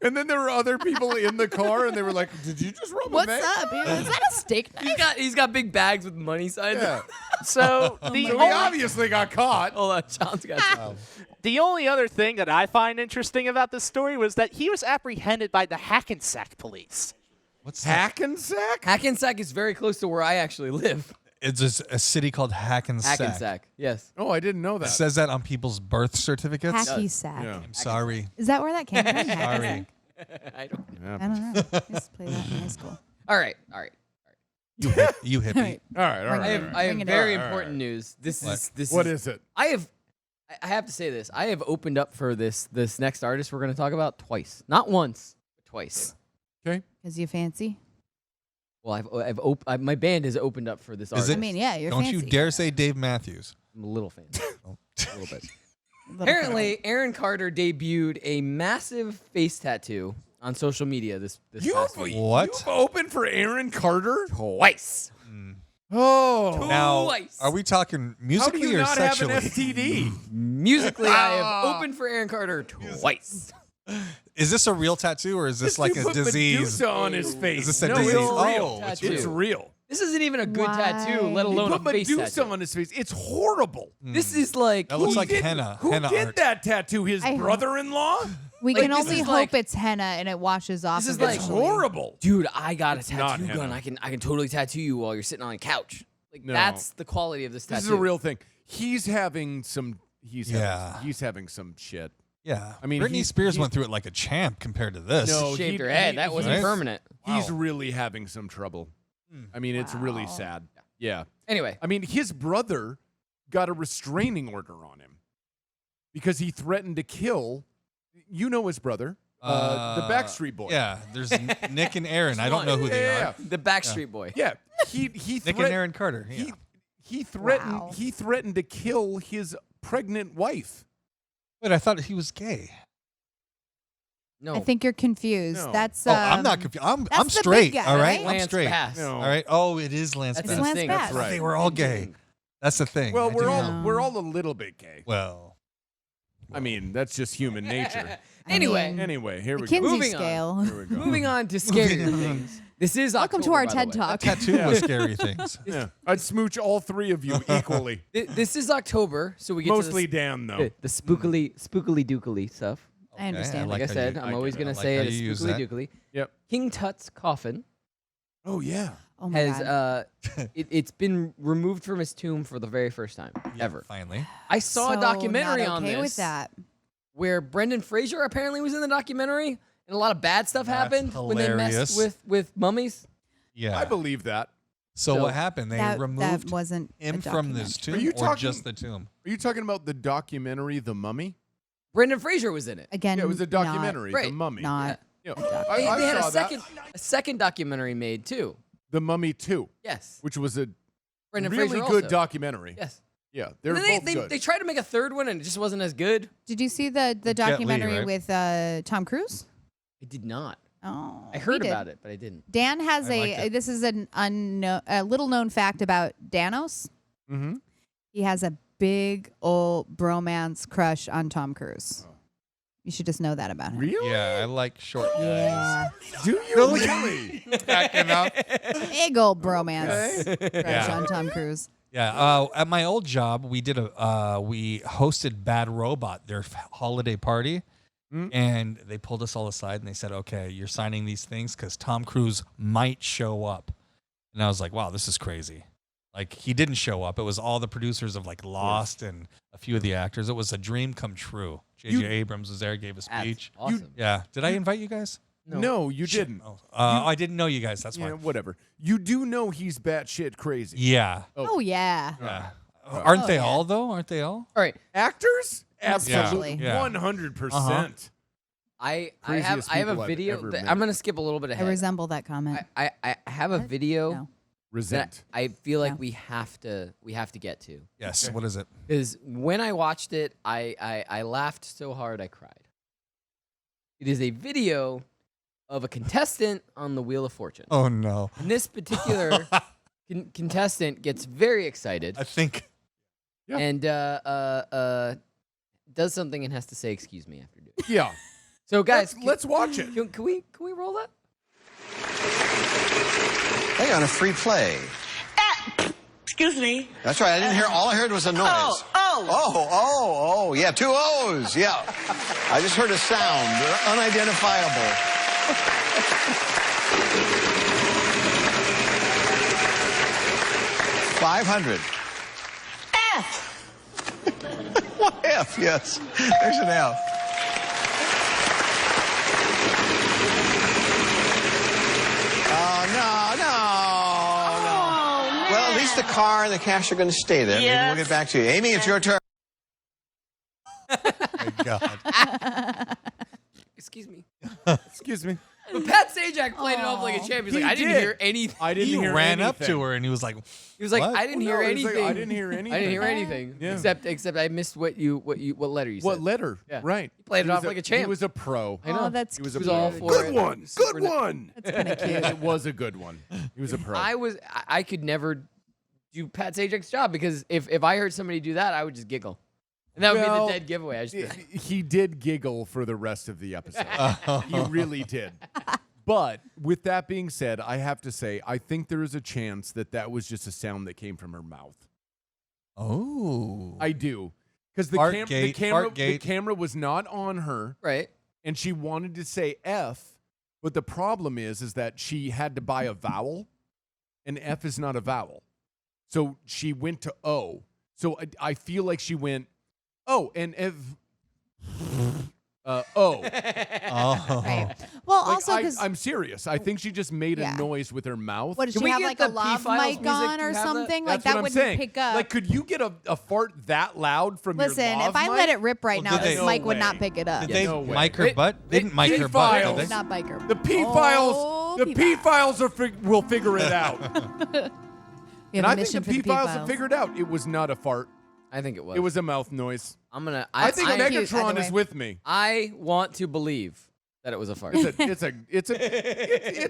And then there were other people in the car, and they were like, "Did you just rob a What's bank?" up? Is that a steak knife? He's got big bags with money signs. Yeah. So So the he only, obviously got caught. Hold on, Sean's got some. the only other thing that I find interesting about this story was that he was apprehended by the Hackensack police. What's that? Hackensack? Hackensack is very close to where I actually live. It's a city called Hackensack. Hackensack, yes. Oh, I didn't know It that. says that on people's birth certificates. Hacky sack. Yeah. I'm sorry. Is that where that came from? Sorry. Hackensack? I don't. I don't know. I used to play that in high school. All right. You hippie. All right. I have very important news. What is it? I have to say this. I have opened up for this next artist we're going to talk about twice. Not once, but twice. Okay. Because you fancy? Well, my band has opened up for this artist. I mean, yeah, you're Don't fancy. you dare say Dave Matthews. I'm a little fancy. A little bit. Apparently, Aaron Carter debuted a massive face tattoo on social media this past week. You've opened for Aaron Carter? Twice. Oh. Now, are we talking musically How do you or not sexually? have an STD? Musically, I have opened for Aaron Carter twice. Is this a real tattoo or is this like a put disease? Medusa on his face. Is this a No, disease? it's real. Oh, It's real. This isn't even a good tattoo, let He alone put a face Medusa tattoo. on his face. It's horrible. This is like That looks Who like did- henna. Who henna did art. that tattoo? His I hope- brother-in-law? We Like, can this only is hope like- it's henna and it washes off. This is eventually. like horrible. Dude, I got It's a not tattoo gun. henna. I can totally tattoo you while you're sitting on a couch. Like No. that's the quality of this tattoo. This is a real thing. He's having some. He's Yeah. having some shit. Yeah. I mean, Britney Spears went through it like a champ compared to this. No, shaved her head. That wasn't Right? permanent. He's really having some trouble. I mean, it's really Wow. sad. Yeah. Anyway, I mean, his brother got a restraining order on him because he threatened to kill. You know his brother, the Backstreet Boy. Yeah, there's Nick and Aaron. I don't know who they are. the Backstreet Boy. Yeah, he Nick and Aaron Carter. Yeah. He threatened Wow. he threatened to kill his pregnant wife. Wait, I thought he was gay. No, I think you're confused. No. That's. I'm not confused. I'm that's the big straight. guy, all right, right? I'm Lance straight. Bass. No. All right. Oh, it is Lance That's Bass. his Lance thing. Bass. That's right. They were all gay. That's the thing. Well, I we're do all know. we're all a little bit gay. Well, I mean, that's just human nature. Anyway, Anyway, here we Kinsey go. Moving on. scale. Here we go. moving on to scarier things. This is Welcome to October, our by the TED way. Talk. tattoo was scary things. Yeah, I'd smooch all three of you equally. This is October, so we get Mostly to Dan, though. the spookily dookily stuff. I understand. Like I how said, you- I'm always get it. gonna I like say how it as you use spookily that. dookily. Yep. King Tut's coffin Oh yeah. Oh my has God. it's been removed from his tomb for the very first time ever. Finally. I saw a So documentary not on okay this with that. where Brendan Fraser apparently was in the documentary, and a lot of bad stuff That's happened when they messed hilarious. with mummies. Yeah. I believe that. So what happened? They That removed wasn't a him from this documentary. tomb, Are you or talking- just the tomb? Are you talking about the documentary The Mummy? Brendan Fraser was in it. Again, Yeah, it was a documentary, Right. The Mummy. Not. Yeah, They I had saw a second documentary made too. The Mummy 2, Yes, which was a Brendan really Fraser good also. documentary. Yes, Yeah, they're And both they, good. They tried to make a third one and it just wasn't as good. Did you see the Li, documentary right? with Tom Cruise? I did not. Oh, I heard we did. about it, but I didn't. Dan has I liked it. this is a little known fact about Danos. Mm-hmm. He has a big old bromance crush on Tom Cruise. You should just know that about him. Really? Yeah, I like short guys. Yeah, Do you really? Backing up. big old bromance crush Yeah. on Tom Cruise. Yeah, at my old job, we did we hosted Bad Robot, their holiday party, and they pulled us all aside and they said, "Okay, you're signing these things because Tom Cruise might show up." And I was like, "Wow, this is crazy!" Like he didn't show up. It was all the producers of like Lost and a few of the actors. It was a dream come true. J.J. Abrams was there, gave a That's speech. awesome. Yeah, did I invite you guys? No, you didn't. Oh, I didn't know you guys. That's Yeah, why. whatever. You do know he's batshit crazy. Yeah. Oh yeah. Yeah. Aren't they yeah. all though? Aren't they all? All right, Actors? Especially. Absolutely. Yeah. 100%. I have Craziest a people I've video. ever That met. I'm gonna skip a little bit I ahead. resemble that comment. I have a video No. Resent. that I feel like No. we have to get to. Yes. What is it? Because when I watched it, I laughed so hard I cried. It is a video of a contestant on the Wheel of Fortune. Oh no. And this particular contestant gets very excited I think. Yeah. and does something and has to say "excuse me" after doing it. Yeah. So guys, Let's watch it. can we roll that? Hey, on a free play. Excuse me. That's right. I didn't hear. All I heard was a noise. Oh. Yeah, 2 O's. Yeah. I just heard a sound. They're unidentifiable. $500. F. What F? Yes. There's an F. Oh, no. least the car and the cash are going to stay there. Maybe we'll get back to you. Amy, it's your turn. My God. Excuse me. Excuse me. But Pat Sajak played it off like a champ. He's like, I didn't hear anything. I didn't He hear ran anything. up to her and he was like, I didn't hear anything. I didn't hear anything. I didn't hear anything. Yeah. Except I missed what letter you said. What letter? Yeah. Right. He played it was off like a champ. He was a pro. I know. Oh, that's He was a He was pro. all for Good it. one. Good one. That's kind of cute. It was a good one. He was a pro. I could never do Pat Sajak's job because if I heard somebody do that, I would just giggle. And that would be the dead giveaway. I just he did giggle for the rest of the episode. He really did. But with that being said, I have to say, I think there is a chance that was just a sound that came from her mouth. oh. I do. Because Fartgate, the Fartgate. camera was not on her, right. and she wanted to say F, but the problem is that she had to buy a vowel, and F is not a vowel. So she went to O. So I feel like she went, oh, and F. O. Oh. Right. Well, Like, also because I'm serious. I think she just made a noise with her mouth. what does Can she we have get like the a lav P-Files mic music? on Do or you have that? something? Like That's that what I'm wouldn't saying. pick up. Like, could you get a fart that loud from Listen, your lav if I mic? let it rip right Well, now, did this they- mic No would way. not pick it up. Did they no way. mic her butt? They didn't mic her butt, P-Files. did they? Not bike her. The P-Files, Oh, the P-Files. P-Files will figure it out. We And have a I think mission the for the P-Files P-Files. have figured out it was not a fart. I think it was. It was a mouth noise. I think cute either Megatron way. is with me. I want to believe that it was a fart. It's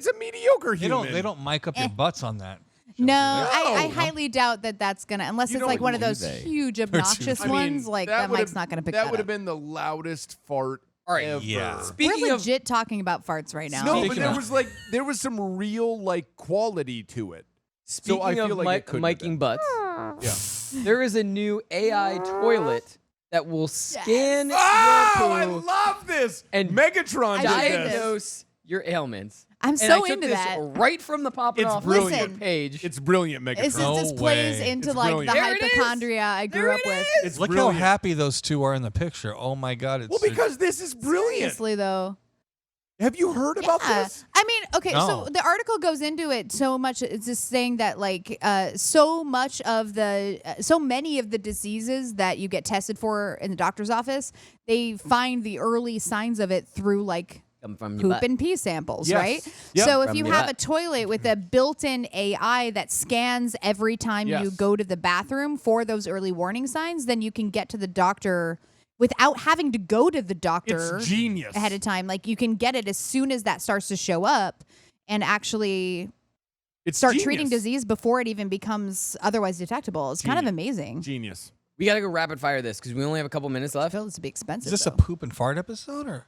a mediocre human. They don't mic up your butts on that. No, I highly doubt that that's gonna, unless You it's know like what one of do those they? huge obnoxious I mean, ones. Like that would've- mic's not gonna pick that that would up. have been the loudest fart right, ever. yeah. Speaking We're of legit talking about farts right now. No, but Speaking there was some real like quality to it. speaking I feel of like it couldn't have miking butts, Yeah. there is a new AI toilet that will scan Oh, your I poo love this. and Megatron did this. diagnose your ailments. I'm And so I took into this that. right from the Poppin It's Off brilliant. Facebook page. It's brilliant, Megatron. This No plays way. into It's like brilliant. the There it is. hypochondria I grew There up it with. It's Look brilliant. how happy those two are in the picture. Oh my God. It's Well, because this is brilliant. Seriously though. Have you heard about Yeah. this? I mean, okay, so No. the article goes into it so much. It's just saying that like so many of the diseases that you get tested for in the doctor's office, they find the early signs of it through like Come from your poop butt. and pee samples, Yes. right? Yep. So if From you your have butt. a toilet with a built-in AI that scans every time you Yes. go to the bathroom for those early warning signs, then you can get to the doctor without having to go to the doctor It's genius. ahead of time. Like you can get it as soon as that starts to show up and actually It's start genius. treating disease before it even becomes otherwise detectable. It's kind of amazing. Genius. We got to go rapid fire this because we only have a couple minutes I left. feel this would be expensive. Is this a though. poop and fart episode or?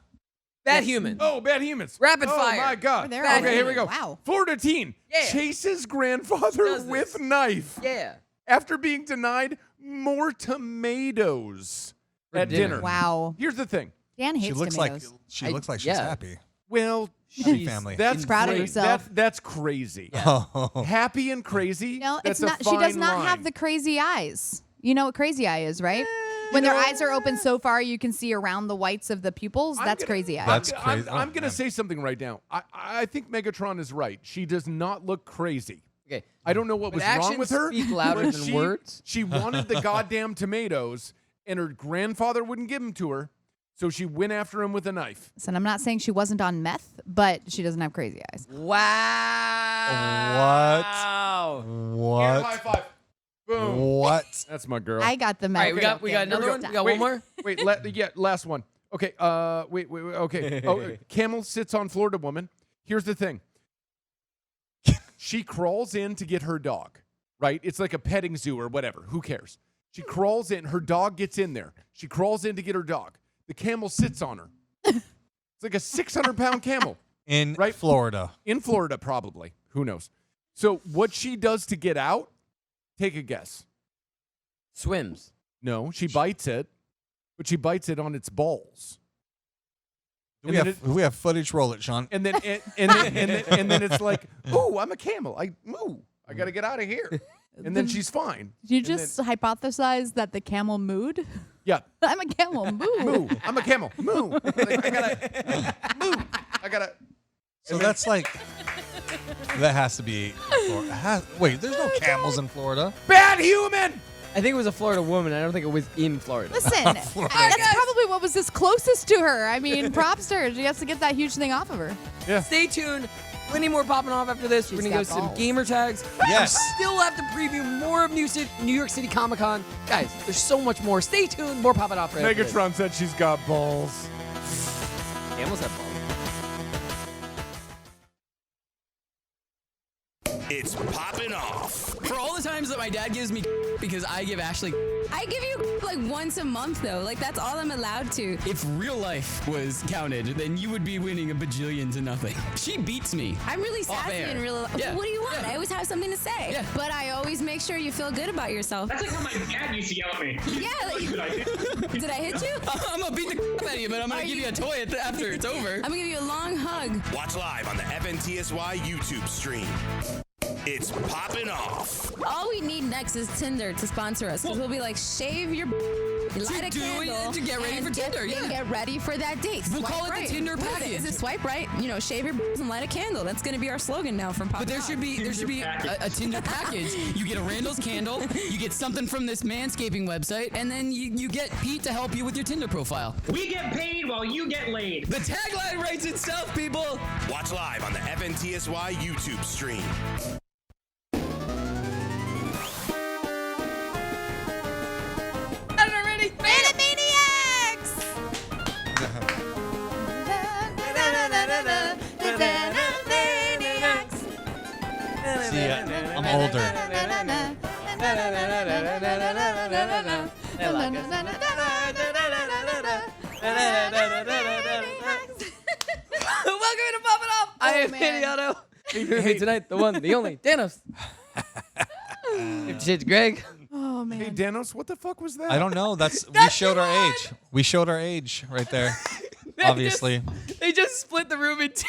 Bad human. Oh, bad humans. Rapid oh, fire. my God. We're there Okay, already. here we go. Wow. Florida teen Yeah. chases grandfather Does with this. knife Yeah. after being denied more tomatoes For at dinner. dinner. Wow. Here's the thing. Dan She hates looks tomatoes. like she I- looks like she's yeah. happy. Well, Happy family. that's She's proud of cra- herself. That's crazy. Oh. Happy and crazy. No, that's it's a not. She does fine not line. have the crazy eyes. You know what crazy eye is, right? When their eyes are open so far you can see around the whites of the pupils, that's crazy eye. That's crazy. I'm Oh, going to man. say something right now. I think Megatron is right. She does not look crazy. Okay. I don't know what But was wrong actions with her. speak louder but than words. She wanted the goddamn tomatoes, and her grandfather wouldn't give them to her, so she went after him with a knife. Listen, I'm not saying she wasn't on meth, but she doesn't have crazy eyes. Wow. What? High five. Boom. What? That's my girl. I got the meth. All right, we got another one. We got one more. Wait, last one. Okay, wait, okay. Oh, camel sits on Florida woman. Here's the thing. She crawls in to get her dog, right? It's like a petting zoo or whatever. Who cares? She crawls in. Her dog gets in there. She crawls in to get her dog. The camel sits on her. It's like a 600-pound camel. In Right? Florida. In Florida, probably. Who knows? So what she does to get out, take a guess. Swims. No, she bites it, but she bites it on its balls. We have footage. Roll it, Sean. And then and then it's like, ooh, I'm a camel. I got to get out of here. And then she's fine. Did you And just hypothesize that the camel mooed? Yeah. I'm a camel. Moo. Moo. I'm a camel. Moo. I gotta moo. I gotta. So that's like, that has to be Florida. Wait, there's no camels in Florida. Bad human. I think it was a Florida woman. I don't think it was in Florida. Listen, that's probably what was this closest to her. I mean, props to her. She has to get that huge thing off of her. Yeah. Stay tuned. Plenty more popping off after this. We're going to go some gamer tags. Yes. We still have to preview more of New York City Comic Con. Guys, there's so much more. Stay tuned. More popping off right after this. Megatron said she's got balls. Camels have balls. It's Poppin' Off. For all the times that my dad gives me because I give Ashley, I give you like once a month though. Like that's all I'm allowed to. if real life was counted, then you would be winning a bajillion to nothing. She beats me. I'm really Off sassy air. in real life. Yeah. What do you want? Yeah. I always have something to say. Yeah. But I always make sure you feel good about yourself. That's like how my dad used to yell at me. Yeah. Did I hit you? I'm gonna beat the crap out of you, but I'm gonna give you a toy after it's over. I'm gonna give you a long hug. Watch live on the FNTSY YouTube stream. It's Poppin' Off. All we need next is Tinder to sponsor us, because we'll be like, shave your light a do it, candle to get ready and for Tinder, and yeah. get ready for that date. We'll Swipe call it the right. Tinder What is it? package. Is it swipe right? You know, shave your and light a candle. That's gonna be our slogan now from Poppin' But there Off. should be a Tinder package. You get a Randall's candle, you get something from this manscaping website, and then you get Pete to help you with your Tinder profile. We get paid while you get laid. The tagline writes itself, people. Watch live on the FNTSY YouTube stream. Ready? Animaniacs! See, I'm older. Welcome to Poppin' Off. I am Maniato. Hey, tonight, the one, the only, Danos. 50 Shades Greg. Oh, man. Hey, Danos, what the fuck was that? I don't know. We showed our age. We showed our age right there. Obviously. They just split the room in two.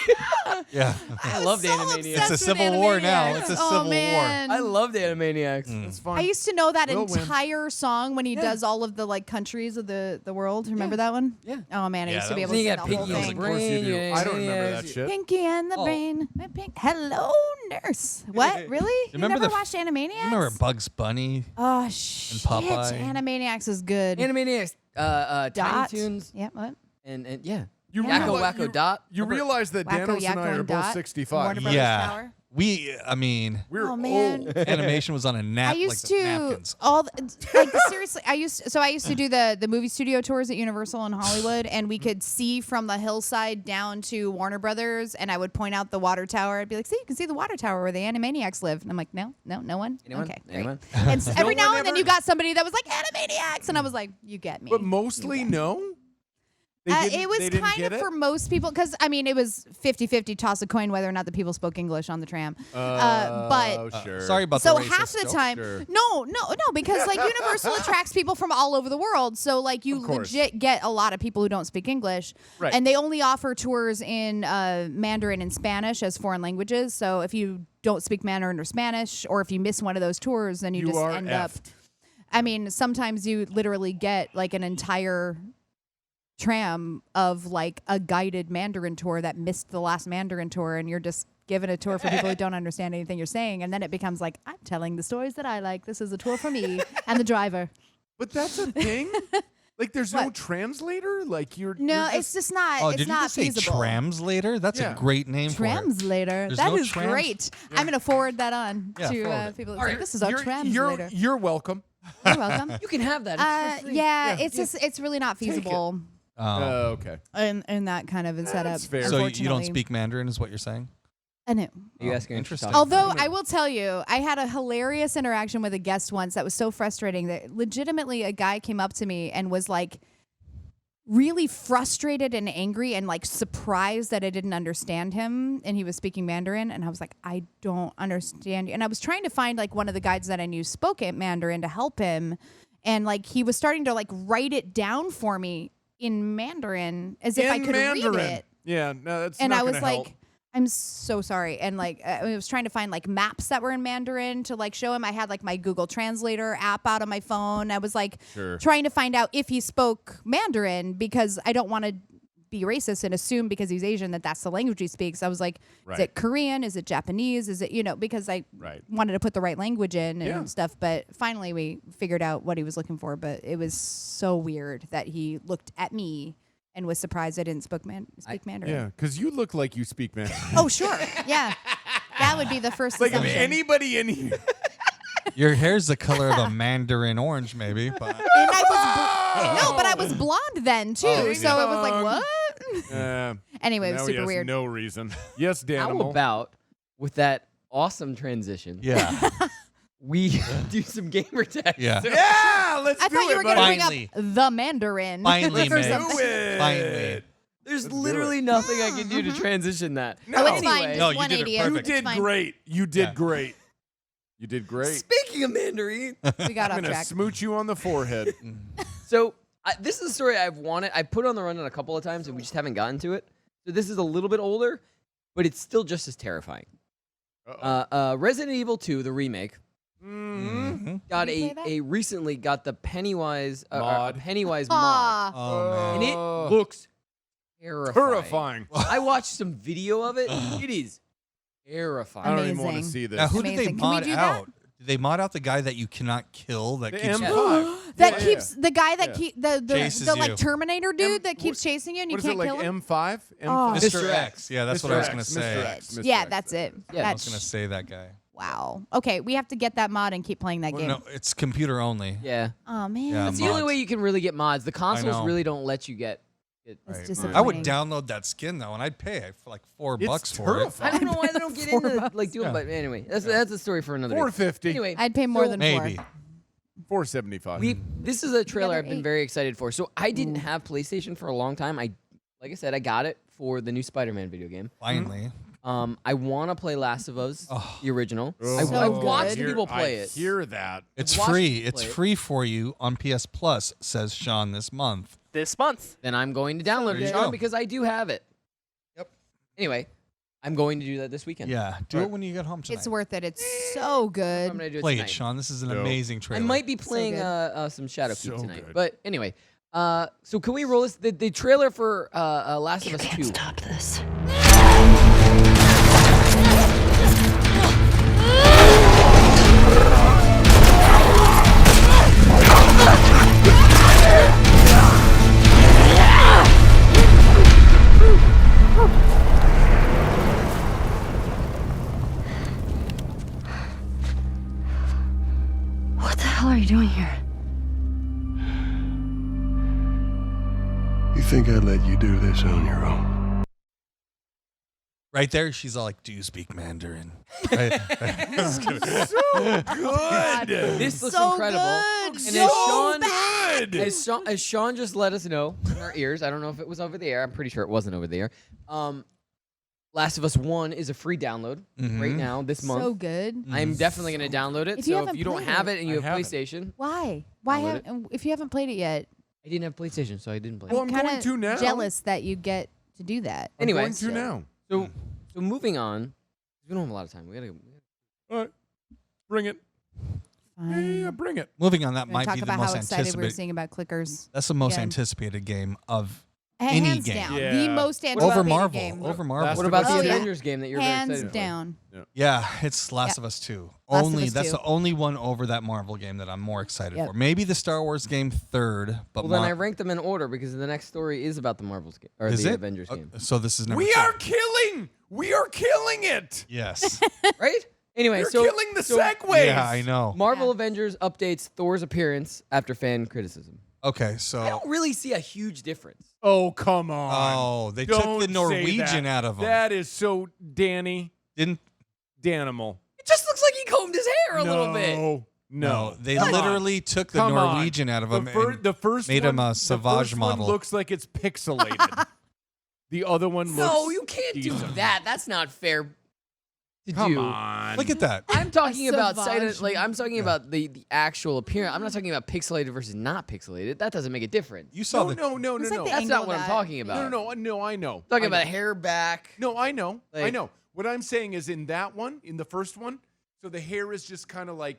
Yeah. I love the Animaniacs. It's a civil war now. It's a civil war. I love the Animaniacs. It's fun. I used to know that We'll win. entire song when he does all of the like countries of the world. Remember that one? Yeah. Oh man, I Yeah, used to that be able was- to You sing got the whole Pinky and the thing. Of course you do. Brain, I don't remember yeah. that shit. Pinky and the Oh. brain. Hello, nurse. What? Really? You Remember never the- watched Animaniacs? Remember Bugs Bunny? Oh shit! Popeye? Animaniacs is good. Animaniacs. Tiny Dot. Toons. Yeah. What? And yeah. You Yakko realize- Wacko Dot. You realize that Wacko, Danos and I Yakko, are and both Dot. 65. Warner Brothers Yeah. Tower. I mean, We're Oh, man. old. animation was on a I used like to napkins. seriously. I used to do the movie studio tours at Universal in Hollywood, and we could see from the hillside down to Warner Brothers, and I would point out the water tower. I'd be like, "See, you can see the water tower where the Animaniacs live." And I'm like, "No one. Anyone? Okay, great." Anyone? And every No now one and then ever- you got somebody that was like Animaniacs, and I was like, "You get me." But mostly no? It was they didn't kind get of it? for most people, because I mean, it was 50-50 toss a coin whether or not the people spoke English on the tram. But sure. Sorry about so the half racist the joke. time, Sure. no, because like Universal attracts people from all over the world, so like you Of course. legit get a lot of people who don't speak English, Right. and they only offer tours in Mandarin and Spanish as foreign languages. So if you don't speak Mandarin or Spanish, or if you miss one of those tours, then you You just are end up. effed. I mean, sometimes you literally get like an entire tram of like a guided Mandarin tour that missed the last Mandarin tour, and you're just given a tour for people who don't understand anything you're saying, and then it becomes like, I'm telling the stories that I like. This is a tour for me and the driver. But that's a thing? Like, there's no What? translator? Like, No, you're it's just not. Oh, it's did you not just say feasible. translator? That's Yeah. a great name for it. Translator. There's That no is great. I'm gonna forward that on Yeah, to forward it. people. All right, This is our you're- translator. You're welcome. You're welcome. You can have that. It's for free. Yeah, it's just it's really not feasible Okay. in that kind of a setup. That's fair. So you don't unfortunately. speak Mandarin, is what you're saying? I know. You guys can Interesting. talk. Although I will tell you, I had a hilarious interaction with a guest once that was so frustrating that legitimately a guy came up to me and was like really frustrated and angry and like surprised that I didn't understand him, and he was speaking Mandarin, and I was like, I don't understand you. And I was trying to find like one of the guides that I knew spoke Mandarin to help him, and like he was starting to like write it down for me in Mandarin as if I could read it. Yeah, no, that's And not I was gonna like, help. I'm so sorry. And like, I was trying to find like maps that were in Mandarin to like show him. I had like my Google Translator app out on my phone. I was like Sure. trying to find out if he spoke Mandarin, because I don't want to be racist and assume because he's Asian that that's the language he speaks. I was like, Right. is it Korean? Is it Japanese? Is it, because I wanted to put the right language in and stuff. But finally we figured out what he was looking for. But it was so weird that he looked at me and was surprised I didn't speak Mandarin. Yeah, because you look like you speak Mandarin. Oh, sure. Yeah. That would be the first Like if assumption. anybody in here. Your hair's the color of a mandarin orange, maybe. But And I was no, but I was blonde then too. Oh, so it was like, what? Anyway, it was now super he has weird. No reason. Yes, How Danimal. about with that awesome transition? yeah. We do some gamer tags. Yeah. Yeah, let's I do thought you it, were going to bring Finally. up the Mandarin. Finally, or Meg. something. Do it. Finally. There's Let's do literally nothing I can do to transition that. No. Oh, it's fine. Anyway. Just No, you did it 180 You perfect. It's did fine. great. You did Yeah. great. You did great. Speaking of Mandarin, We got I'm off gonna track. smooch you on the forehead. so this is a story I've wanted. I put on the rundown a couple of times and we just haven't gotten to it. So this is a little bit older, but it's still just as terrifying. Resident Evil 2, the remake, got Did you play that? a recently got the Pennywise Mod. Pennywise mod, Aw. Oh, and man. it looks terrifying. Terrifying. I watched some video of it. It is terrifying. I don't even want to Amazing. see this. Now, who did they Amazing. Can we mod do that? out? Did they mod out the guy that you cannot kill that The keeps M5. That Yeah, keeps the guy that keep the Chases like you. Terminator dude that keeps chasing you and you What is can't it, kill like him. M5? Oh. M5? Mr. X. Yeah, that's what I was going to Mr. say. X. Mr. Yeah, X. that's it. Yeah, I was going to say that guy. Wow. Okay, we have to get that mod and keep playing that Well, game. no, it's computer only. Yeah, Oh man. Yeah, that's the only mods. way you can really get mods. The consoles know. really don't let you get it. That's Right. disappointing. I would download that skin though, and I'd pay for like $4 for it. I don't know why they don't get into like doing, Yeah. but anyway, that's a story for another day. $4.50. Anyway, I'd pay more than Maybe. $4.75. This is a trailer I've been $8. very excited for. So I didn't have PlayStation for a long time. Like I said, I got it for the new Spider-Man video game. Finally. I want to play Last of Us, the original. Oh, I watched good. people play I it. hear that. It's watched free. you It's play it. free for you on PS Plus, says Sean this month. This month. Then I'm going to download There you it, Sean, go. because I do have it. Yep. Anyway, I'm going to do that this weekend. Yeah, do it when you get home tonight. It's worth it. It's so good. I'm going to do it Play tonight. it, Sean. This is an Dope. amazing I trailer. might be playing good. some Shadow Keep So tonight. good. But anyway, so can we roll this? The trailer for Last of Us 2. Stop this. What the hell are you doing here? You think I'd let you do this on your own? Right there, she's all like, "Do you speak Mandarin?" Right? Good. This looks So incredible. good. And So good. as Sean just let us know in our ears, I don't know if it was over the air. I'm pretty sure it wasn't over the air. Last of Us 1 is a free download right now this month. So good. I'm definitely going to download it. If you So if haven't you don't played have it- it and you I have haven't. PlayStation, Why? Download If you haven't played it yet? I didn't have PlayStation, so I didn't play Well, it. I'm going Kinda to now. jealous that you get to do that. Anyway, I'm going to now. So moving on, we don't have a lot of time. We gotta. All right. Bring it. Fine. Yeah, bring it. Moving on, that We're gonna might talk be the about most how excited we were anticipated. seeing about clickers. That's the most again. anticipated game of any Hands game. down, Yeah. the most anticipated Over Marvel. game. Over Marvel. Last What of about Us the Oh, yeah. Avengers game that you're very Hands excited for? down. Yeah, it's Last of Us 2. Last of Only Us that's 2. the only one over that Marvel game that I'm more excited Yep. for. Maybe the Star Wars game third, but Well, then I ranked them in order because the next story is about the Marvels game or is the it? Avengers game, So this is number We two. are killing. We are killing it. Yes. right? Anyway, You're so killing the so segues. Yeah, I know. Marvel Avengers updates Thor's appearance after fan criticism. Okay, I so don't really see a huge difference. Oh, come on. oh, they Don't took the say Norwegian that. out of him. That is so Danny. Didn't Danimal. It just looks like he combed his hair a little bit. No. they Come on. literally took the Come on. Norwegian out of him The first made one, him a the Savage first model. One looks like it's pixelated. The other one looks. No, you can't do decent. that. That's not fair to Come do. on. Look at that. I'm talking about Savage. I'm talking about the actual appearance. I'm not talking about pixelated versus not pixelated. That doesn't make a difference. You saw No, the no. It's like the That's angle not what I'm that- talking about. No, I know. Talking I about know. hair back. No, I know. I Like- know. What I'm saying is in that one, in the first one, so the hair is just kind of like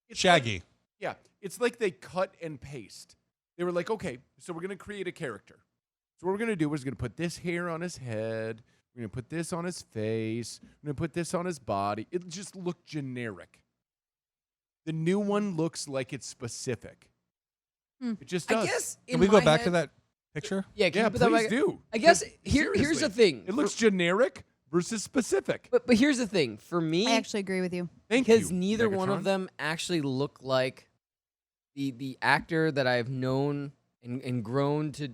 it's Shaggy. like- yeah, it's like they cut and paste. They were like, okay, so we're gonna create a character. So what we're going to do is going to put this hair on his head. We're going to put this on his face. We're going to put this on his body. It'll just look generic. The new one looks like it's specific. It just does. I guess Can we go back to that picture? Yeah, please do. I guess here's Seriously. the thing. It looks generic versus specific. But here's the thing. For me, I actually agree with you. because neither one of them actually look like the actor that I've known and grown to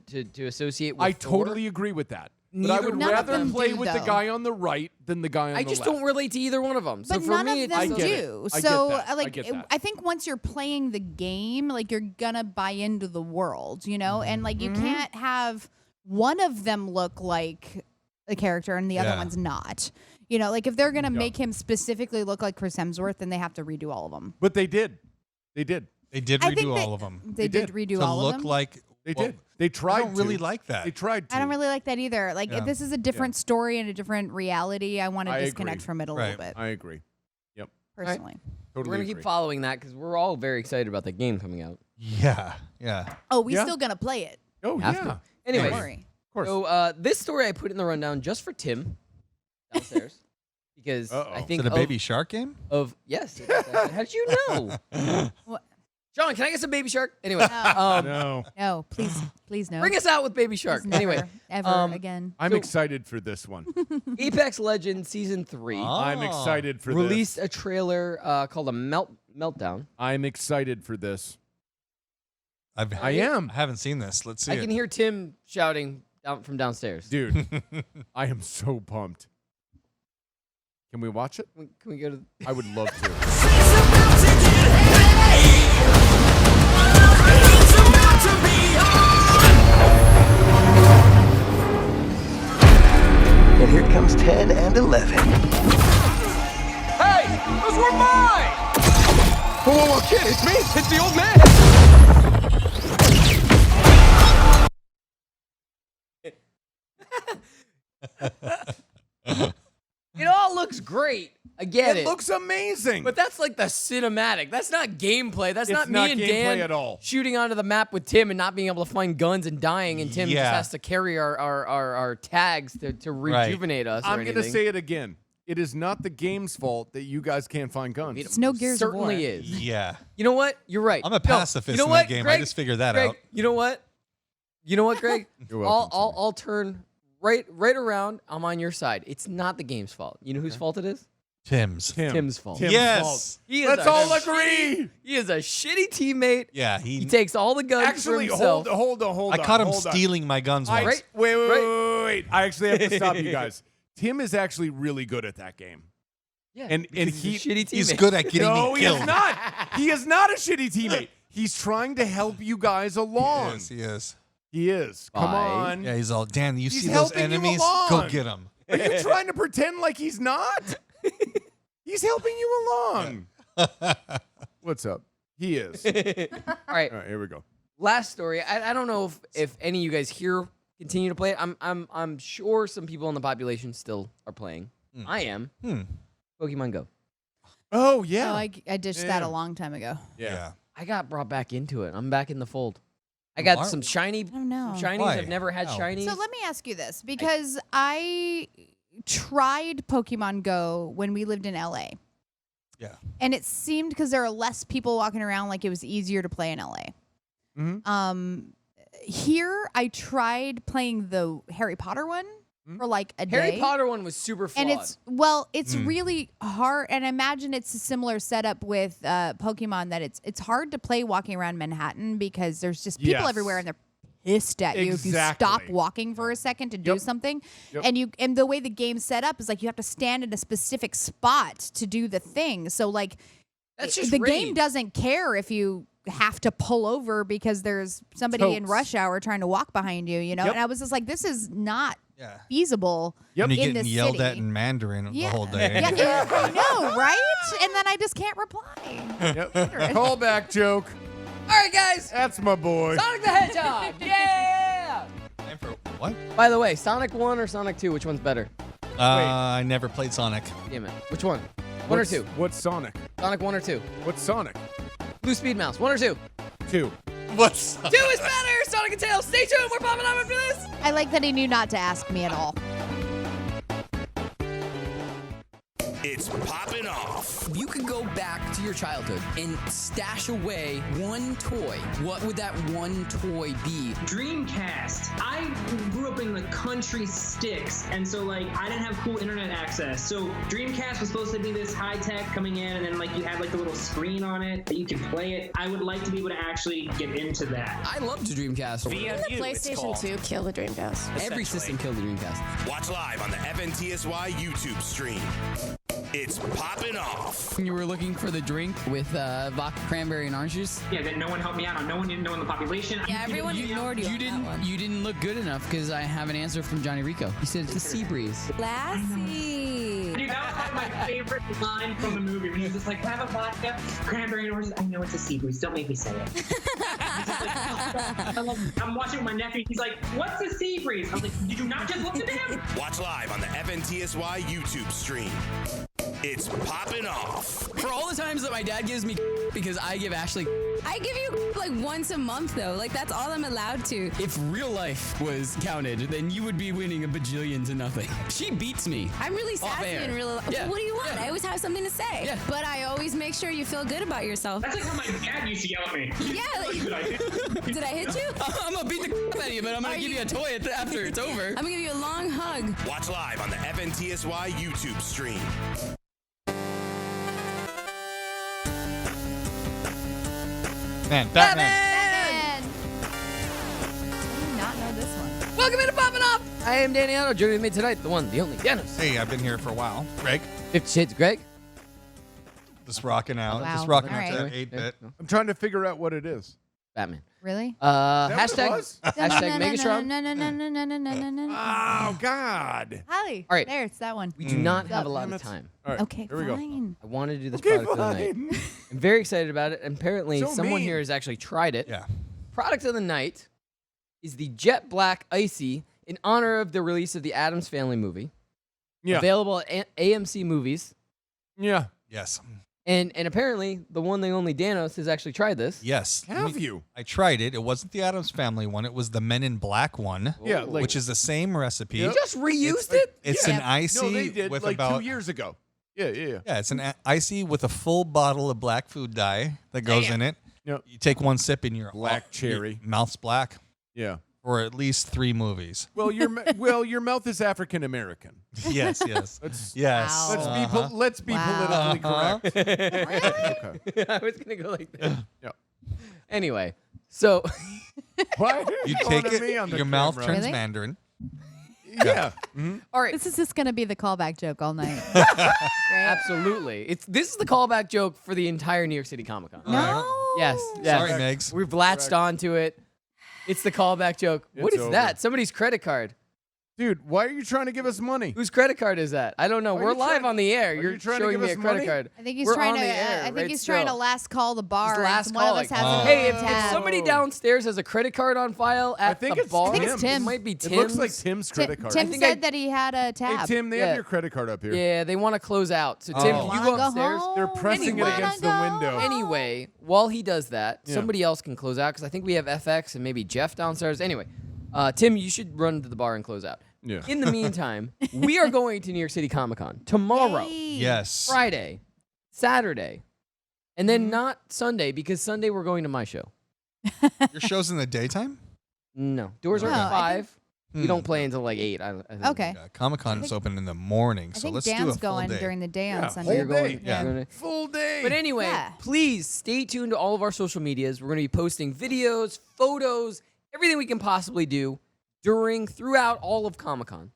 associate with. I Thor. totally agree with that. But I Neither would one of rather them play do, with the though. guy on the right than the guy on the left. I just don't relate to either one of them. So But for none me, of it's them I get it. do. I get So, that. I like, get that. I think once you're playing the game, like, you're gonna buy into the world, you know, and like, you can't have one of them look like the character and the other one's not. You know, like if they're gonna make him specifically look like Chris Hemsworth, then they have to redo all of them. But they did. They did. They did I think redo they- all of them. They did redo to all look of them. like They well, did. They tried I don't really to. like that. They tried to. I don't really like that either. Like, Yeah. if this is a different story and a different reality, I want to I disconnect agree. from it a little bit. I agree. Yep. Personally. Totally we're gonna agree. keep following that because we're all very excited about the game coming out. Yeah. Oh, we Yeah. still gonna play it. Oh, Have yeah. to. Anyway, Don't worry. Of course. so this story I put in the rundown just for Tim downstairs because Uh-oh. I Is think it a baby shark game? yes. it is actually. How did you know? What? Sean, can I get some Baby Shark? Anyway, No. No, please no. bring us out with Baby Shark. Please never, Anyway, ever again. I'm So- excited for this one. Apex Legends Season 3 I'm excited for released this. a trailer called a Meltdown. I'm excited for this. I am. I haven't seen this. Let's see. I can hear Tim shouting down from downstairs. Dude, I am so pumped. Can we watch it? Can we go to? I would love to. And here comes 10 and 11. Hey, those were mine! Whoa, kid, it's me. It's the old man. It all looks great. I get it. It looks amazing. But that's like the cinematic. That's not gameplay. That's It's not not me and gameplay Dan at all. shooting onto the map with Tim and not being able to find guns and dying, and Tim just Yeah. has to carry our tags to rejuvenate us. I'm going going to say it again. It is not the game's fault that you guys can't find guns. It's no Gears of War. certainly is. Yeah. You know what? You're right. I'm a pacifist you know in what, that game. Greg? I just figured that Greg, out. You know what? You know what, Greg? You're welcome, I'll turn right around. I'm on your side. It's not the game's fault. You know whose fault it is? Tim's. Tim's fault. Tim's Yes. fault. He is Let's a all shitty- agree. He is a shitty teammate. Yeah. He takes all the guns Actually, for himself. hold on. I caught him hold on. stealing my guns I- once. Wait. I actually have to stop you guys. Tim is actually really good at that game. Yeah, And because he's a shitty He's teammate. good at getting no, me he killed. is not. He is not a shitty teammate. He's trying to help you guys along. Yes, he is. He is. Come Bye. on. Yeah, he's all, Dan, you He's see those helping you enemies? along. Go get them. Are you trying to pretend like he's not? He's helping you along. What's up? He is. All right. All right, here we go. Last story. I don't know if any of you guys here continue to play it. I'm sure some people in the population still are playing. I am. Pokemon Go. Oh yeah. Oh, I ditched that a long time ago. Yeah. I got brought back into it. I'm back in the fold. I got Why- some shiny. I don't know. Some shinies. Why? I've never had How? shinies. So let me ask you this, because I tried Pokemon Go when we lived in LA. Yeah. And it seemed, because there are less people walking around, like it was easier to play in LA. Mhm. Here, I tried playing the Harry Potter one for like a day. Harry Potter one was super flawed. And it's really hard. And I imagine it's a similar setup with Pokemon, that it's hard to play walking around Manhattan because there's just people Yes. everywhere and they're pissed at you if you stop Exactly. walking for a second to do Yep. something. Yep. And the way the game's set up is like you have to stand in a specific spot to do the thing. So like That's just the rage. game doesn't care if you have to pull over because there's somebody in Totes. rush hour trying to walk behind you, you know? Yep. And I was just like, this is not Yeah. feasible Yep. And you're in getting the yelled city. at in Mandarin the whole day. Yeah, I know, right? And then I just can't reply. Yep. Call back joke. All right, guys. That's my boy. Sonic the Hedgehog. Yeah. Time for what? By the way, Sonic 1 or Sonic 2, which one's better? I never played Sonic. Damn it. Which one? One or What's- two? What's Sonic? Sonic 1 or 2? What's Sonic? Blue Speed Mouse. 1 or 2? 2. What's 2 is better. Here's Sonic and Tails. Stay tuned. We're popping up after this. I like that he knew not to ask me at all. It's Poppin' Off. You could go back to your childhood and stash away one toy. What would that one toy be? Dreamcast. I grew up in the country sticks, and so like I didn't have cool internet access. So Dreamcast was supposed to be this high tech coming in, and then like you had like the little screen on it that you could play it. I would like to be able to actually get into that. I loved the Dreamcast. Didn't the PlayStation 2 kill the Dreamcast? Every system killed the Dreamcast. Watch live on the FNTSY YouTube stream. It's Poppin' Off. You were looking for the drink with vodka, cranberry, and orange juice? Yeah, that no one helped me out on. No one didn't know in the population. Yeah, everyone ignored you. You didn't look good enough because I have an answer from Johnny Rico. He said it's a sea breeze. Lassie. Dude, that was like my favorite line from the movie when he was just like, have a vodka, cranberry, and oranges. I know it's a sea breeze. Don't make me say it. I'm watching with my nephew. He's like, what's a sea breeze? I was like, did you not just look at him? Watch live on the FNTSY YouTube stream. It's Poppin' Off. For all the times that my dad gives me because I give Ashley, I give you like once a month though. Like that's all I'm allowed to. if real life was counted, then you would be winning a bajillion to nothing. She beats me. I'm really Off sassy air. in real life. Yeah. What do you want? Yeah. I always have something to say. Yeah. But I always make sure you feel good about yourself. That's like how my dad used to yell at me. Yeah. Like, did I hit you? I'm gonna beat the out of you, but I'm gonna give you a toy after it's over. I'm gonna give you a long hug. Watch live on the FNTSY YouTube stream. Man, Batman. And I do not know this one. Welcome into Poppin' Off. I am Danny Otto. Joining me tonight, the one, the only, Danos. Hey, I've been here for a while. Greg. 50 Shades, Greg. Just rocking out. Wow. Just rocking All out right. to 8-bit. I'm trying to figure out what it is. Batman. Really? that what it Hashtag was? hashtag Megatron. No. Oh, God. Holly. All right. There, it's that one. We do not have a Damn lot it. of time. All right, Okay, here we go. fine. I want to do this Okay, product of the night. fine. I'm very excited about it. And apparently, So someone mean. here has actually tried it. Yeah. Product of the night is the Jet Black Icy in honor of the release of the Addams Family movie. Yeah. Available at AMC Movies. Yeah. Yes. And apparently, the one, the only Danos has actually tried this. Yes. Have you? I tried it. It wasn't the Addams Family one. It was the Men in Black one. Yeah, like- which is the same recipe. You just reused it? It's Yeah. an icy No, they did with like about 2 years ago. Yeah. Yeah, it's an icy with a full bottle of black food dye that goes in it. Yep. You take one sip and your Black cherry. your mouth's black Yeah. for at least 3 movies. Well, your mouth is African American. Yes, yes. Yes. Wow. Let's be Wow. politically correct. Okay. I was going to go like this. Yeah. Anyway, so Why? are You going take at me it, on the your mouth camera? turns Really? Mandarin. Yeah. all right. This is just going to be the callback joke all night. Right? Absolutely. This is the callback joke for the entire New York City Comic Con. No. Yes. yes. Sorry, Megs. We've latched onto it. It's the callback joke. What It's is over. that? Somebody's credit card. Dude, why are you trying to give us money? Whose credit card is that? I don't know. Are We're you live trying- on the air. are You're you trying to showing give me a us credit money? card. I think he's We're trying on to. the air I think right he's trying to still. last call the bar. He's last One call, of us like, has oh. it Hey, on if tab. somebody downstairs has a credit card on file at I think the it's bar, I think it's Tim. It might be Tim's. It looks like Tim's credit card. Tim think said I- that he had a Hey, tab. Tim, they Yeah. have your credit card up here. Yeah, they want to close out. So Tim, Oh. you Wanna go upstairs. home? They're pressing Anyway. it against the Wanna go? window. Anyway, while he does that, Yeah. somebody else can close out because I think we have FX and maybe Jeff downstairs. Anyway, Tim, you should run to the bar and close out. Yeah. In the meantime, we are going to New York City Comic Con tomorrow, Yay. Yes. Friday, Saturday, and then not Sunday because Sunday we're going to my show. Your show's in the daytime? No, doors are No, at I 5. Hmm. You don't play until like 8. I think. Okay. Comic Con is open in the morning, I so think let's do a Dan's full going day. during the day Yeah, on whole Sunday. You're going, day. Yeah. you're gonna- Full day. But anyway, Yeah. please stay tuned to all of our social medias. We're going to be posting videos, photos, everything we can possibly do throughout all of Comic-Con.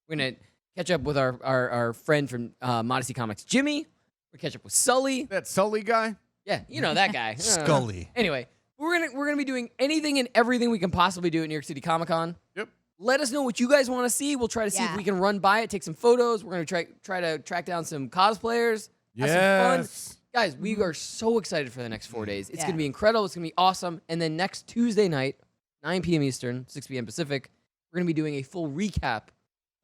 We're going to catch up with our friend from Modesty Comics, Jimmy. We're going to catch up with Sully. That Sully guy? Yeah, you know that guy. Scully. Anyway, we're gonna be doing anything and everything we can possibly do at New York City Comic-Con. Yep. Let us know what you guys want to see. We'll try to see if Yeah. we can run by it, take some photos. We're gonna try to track down some cosplayers. Have some fun. Yes. Guys, we are so excited for the next 4 days. It's Yeah. going to be incredible. It's going to be awesome. And then next Tuesday night, 9 p.m. Eastern, 6 p.m. Pacific, we're going to be doing a full recap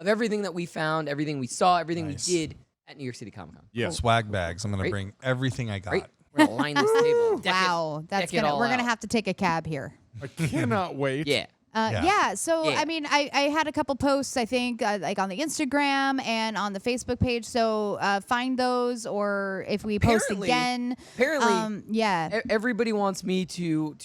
of everything that we found, everything we saw, everything Nice. we did at New York City Comic Con. Yeah. Swag bags. I'm going to Right. bring everything I got. Right? We're going to line this table. Deck it- Wow, that's deck it all we're gonna out. have to take a cab here. I cannot wait. Yeah. So I mean, I had a couple posts, I think, like on the Instagram and on the Facebook page. So find those, or if we post again. Apparently, everybody wants me to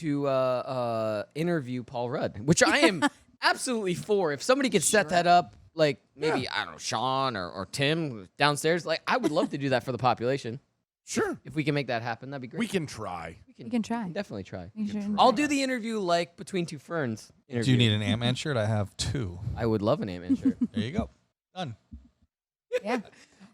interview Paul Rudd, which I am absolutely for. If somebody could set that up, like maybe I don't know, Sean or Tim downstairs, like I would love to do that for the population. Sure. If we can make that happen, that'd be great. We can try. We can try. Definitely try. Sure. I'll do the interview like Between Two Ferns. Do you need an Ant-Man shirt? I have 2. I would love an Ant-Man shirt. There you go. Done. Yeah.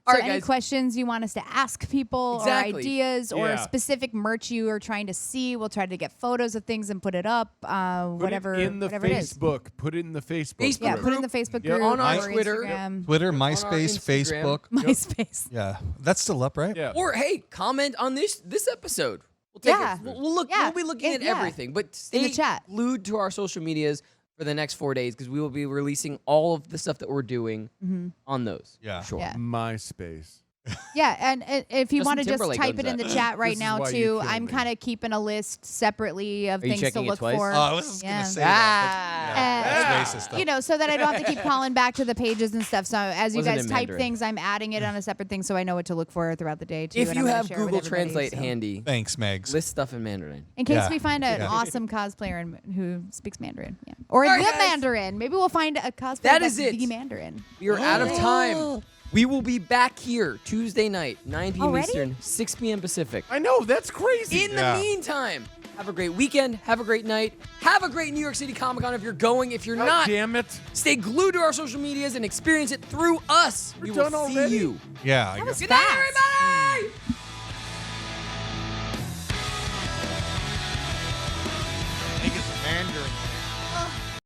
All So right, any guys. questions you want us to ask people Exactly. or ideas or Yeah. specific merch you are trying to see, we'll try to get photos of things and put it up. Whatever Put it in the whatever it is. Facebook. Put it in the Facebook. Facebook Yeah, group. put it in the Facebook Yep. group On our or Twitter. Instagram. Twitter, our MySpace, Instagram. Facebook. MySpace. Yeah, that's still up, right? Yeah. Or hey, comment on this episode. We'll take Yeah. it. We'll look. Yeah. We'll be looking at Yeah. everything, but In stay the chat. glued to our social medias for the next 4 days because we will be releasing all of the stuff that we're doing on those. Yeah. Sure. Yeah. MySpace. Yeah, and if you Justin want to just Timberlake type owns it in the that. chat right This is now why you too, kill I'm me. kind of keeping a list separately of Are you things to checking it look twice? for. Oh, I was just Yeah. gonna say that. That's racist stuff. You know, so that I don't have to keep calling back to the pages and stuff. So as you Wasn't guys in type Mandarin. things, I'm adding it on a separate thing so I know what to look for throughout the day too. If and you I'm gonna have share it with Google everybody, Translate so. Handy. Thanks, Megs. list stuff in Mandarin. In case Yeah. we find an Yeah. awesome cosplayer who speaks Mandarin. Yeah. Or All right, the guys. Mandarin. Maybe we'll find a cosplayer That that's is it. the Mandarin. We are out of time. We will be back here Tuesday night, 9 p.m. Already? Eastern, 6 p.m. Pacific. I know, that's crazy. In the meantime, have a great weekend. Have a great night. Have a great New York City Comic Con if you're going. If you're not, damn it. stay glued to our social medias and experience it through us. We will done see already? you. Yeah. I That was guess. Good night, fast. everybody.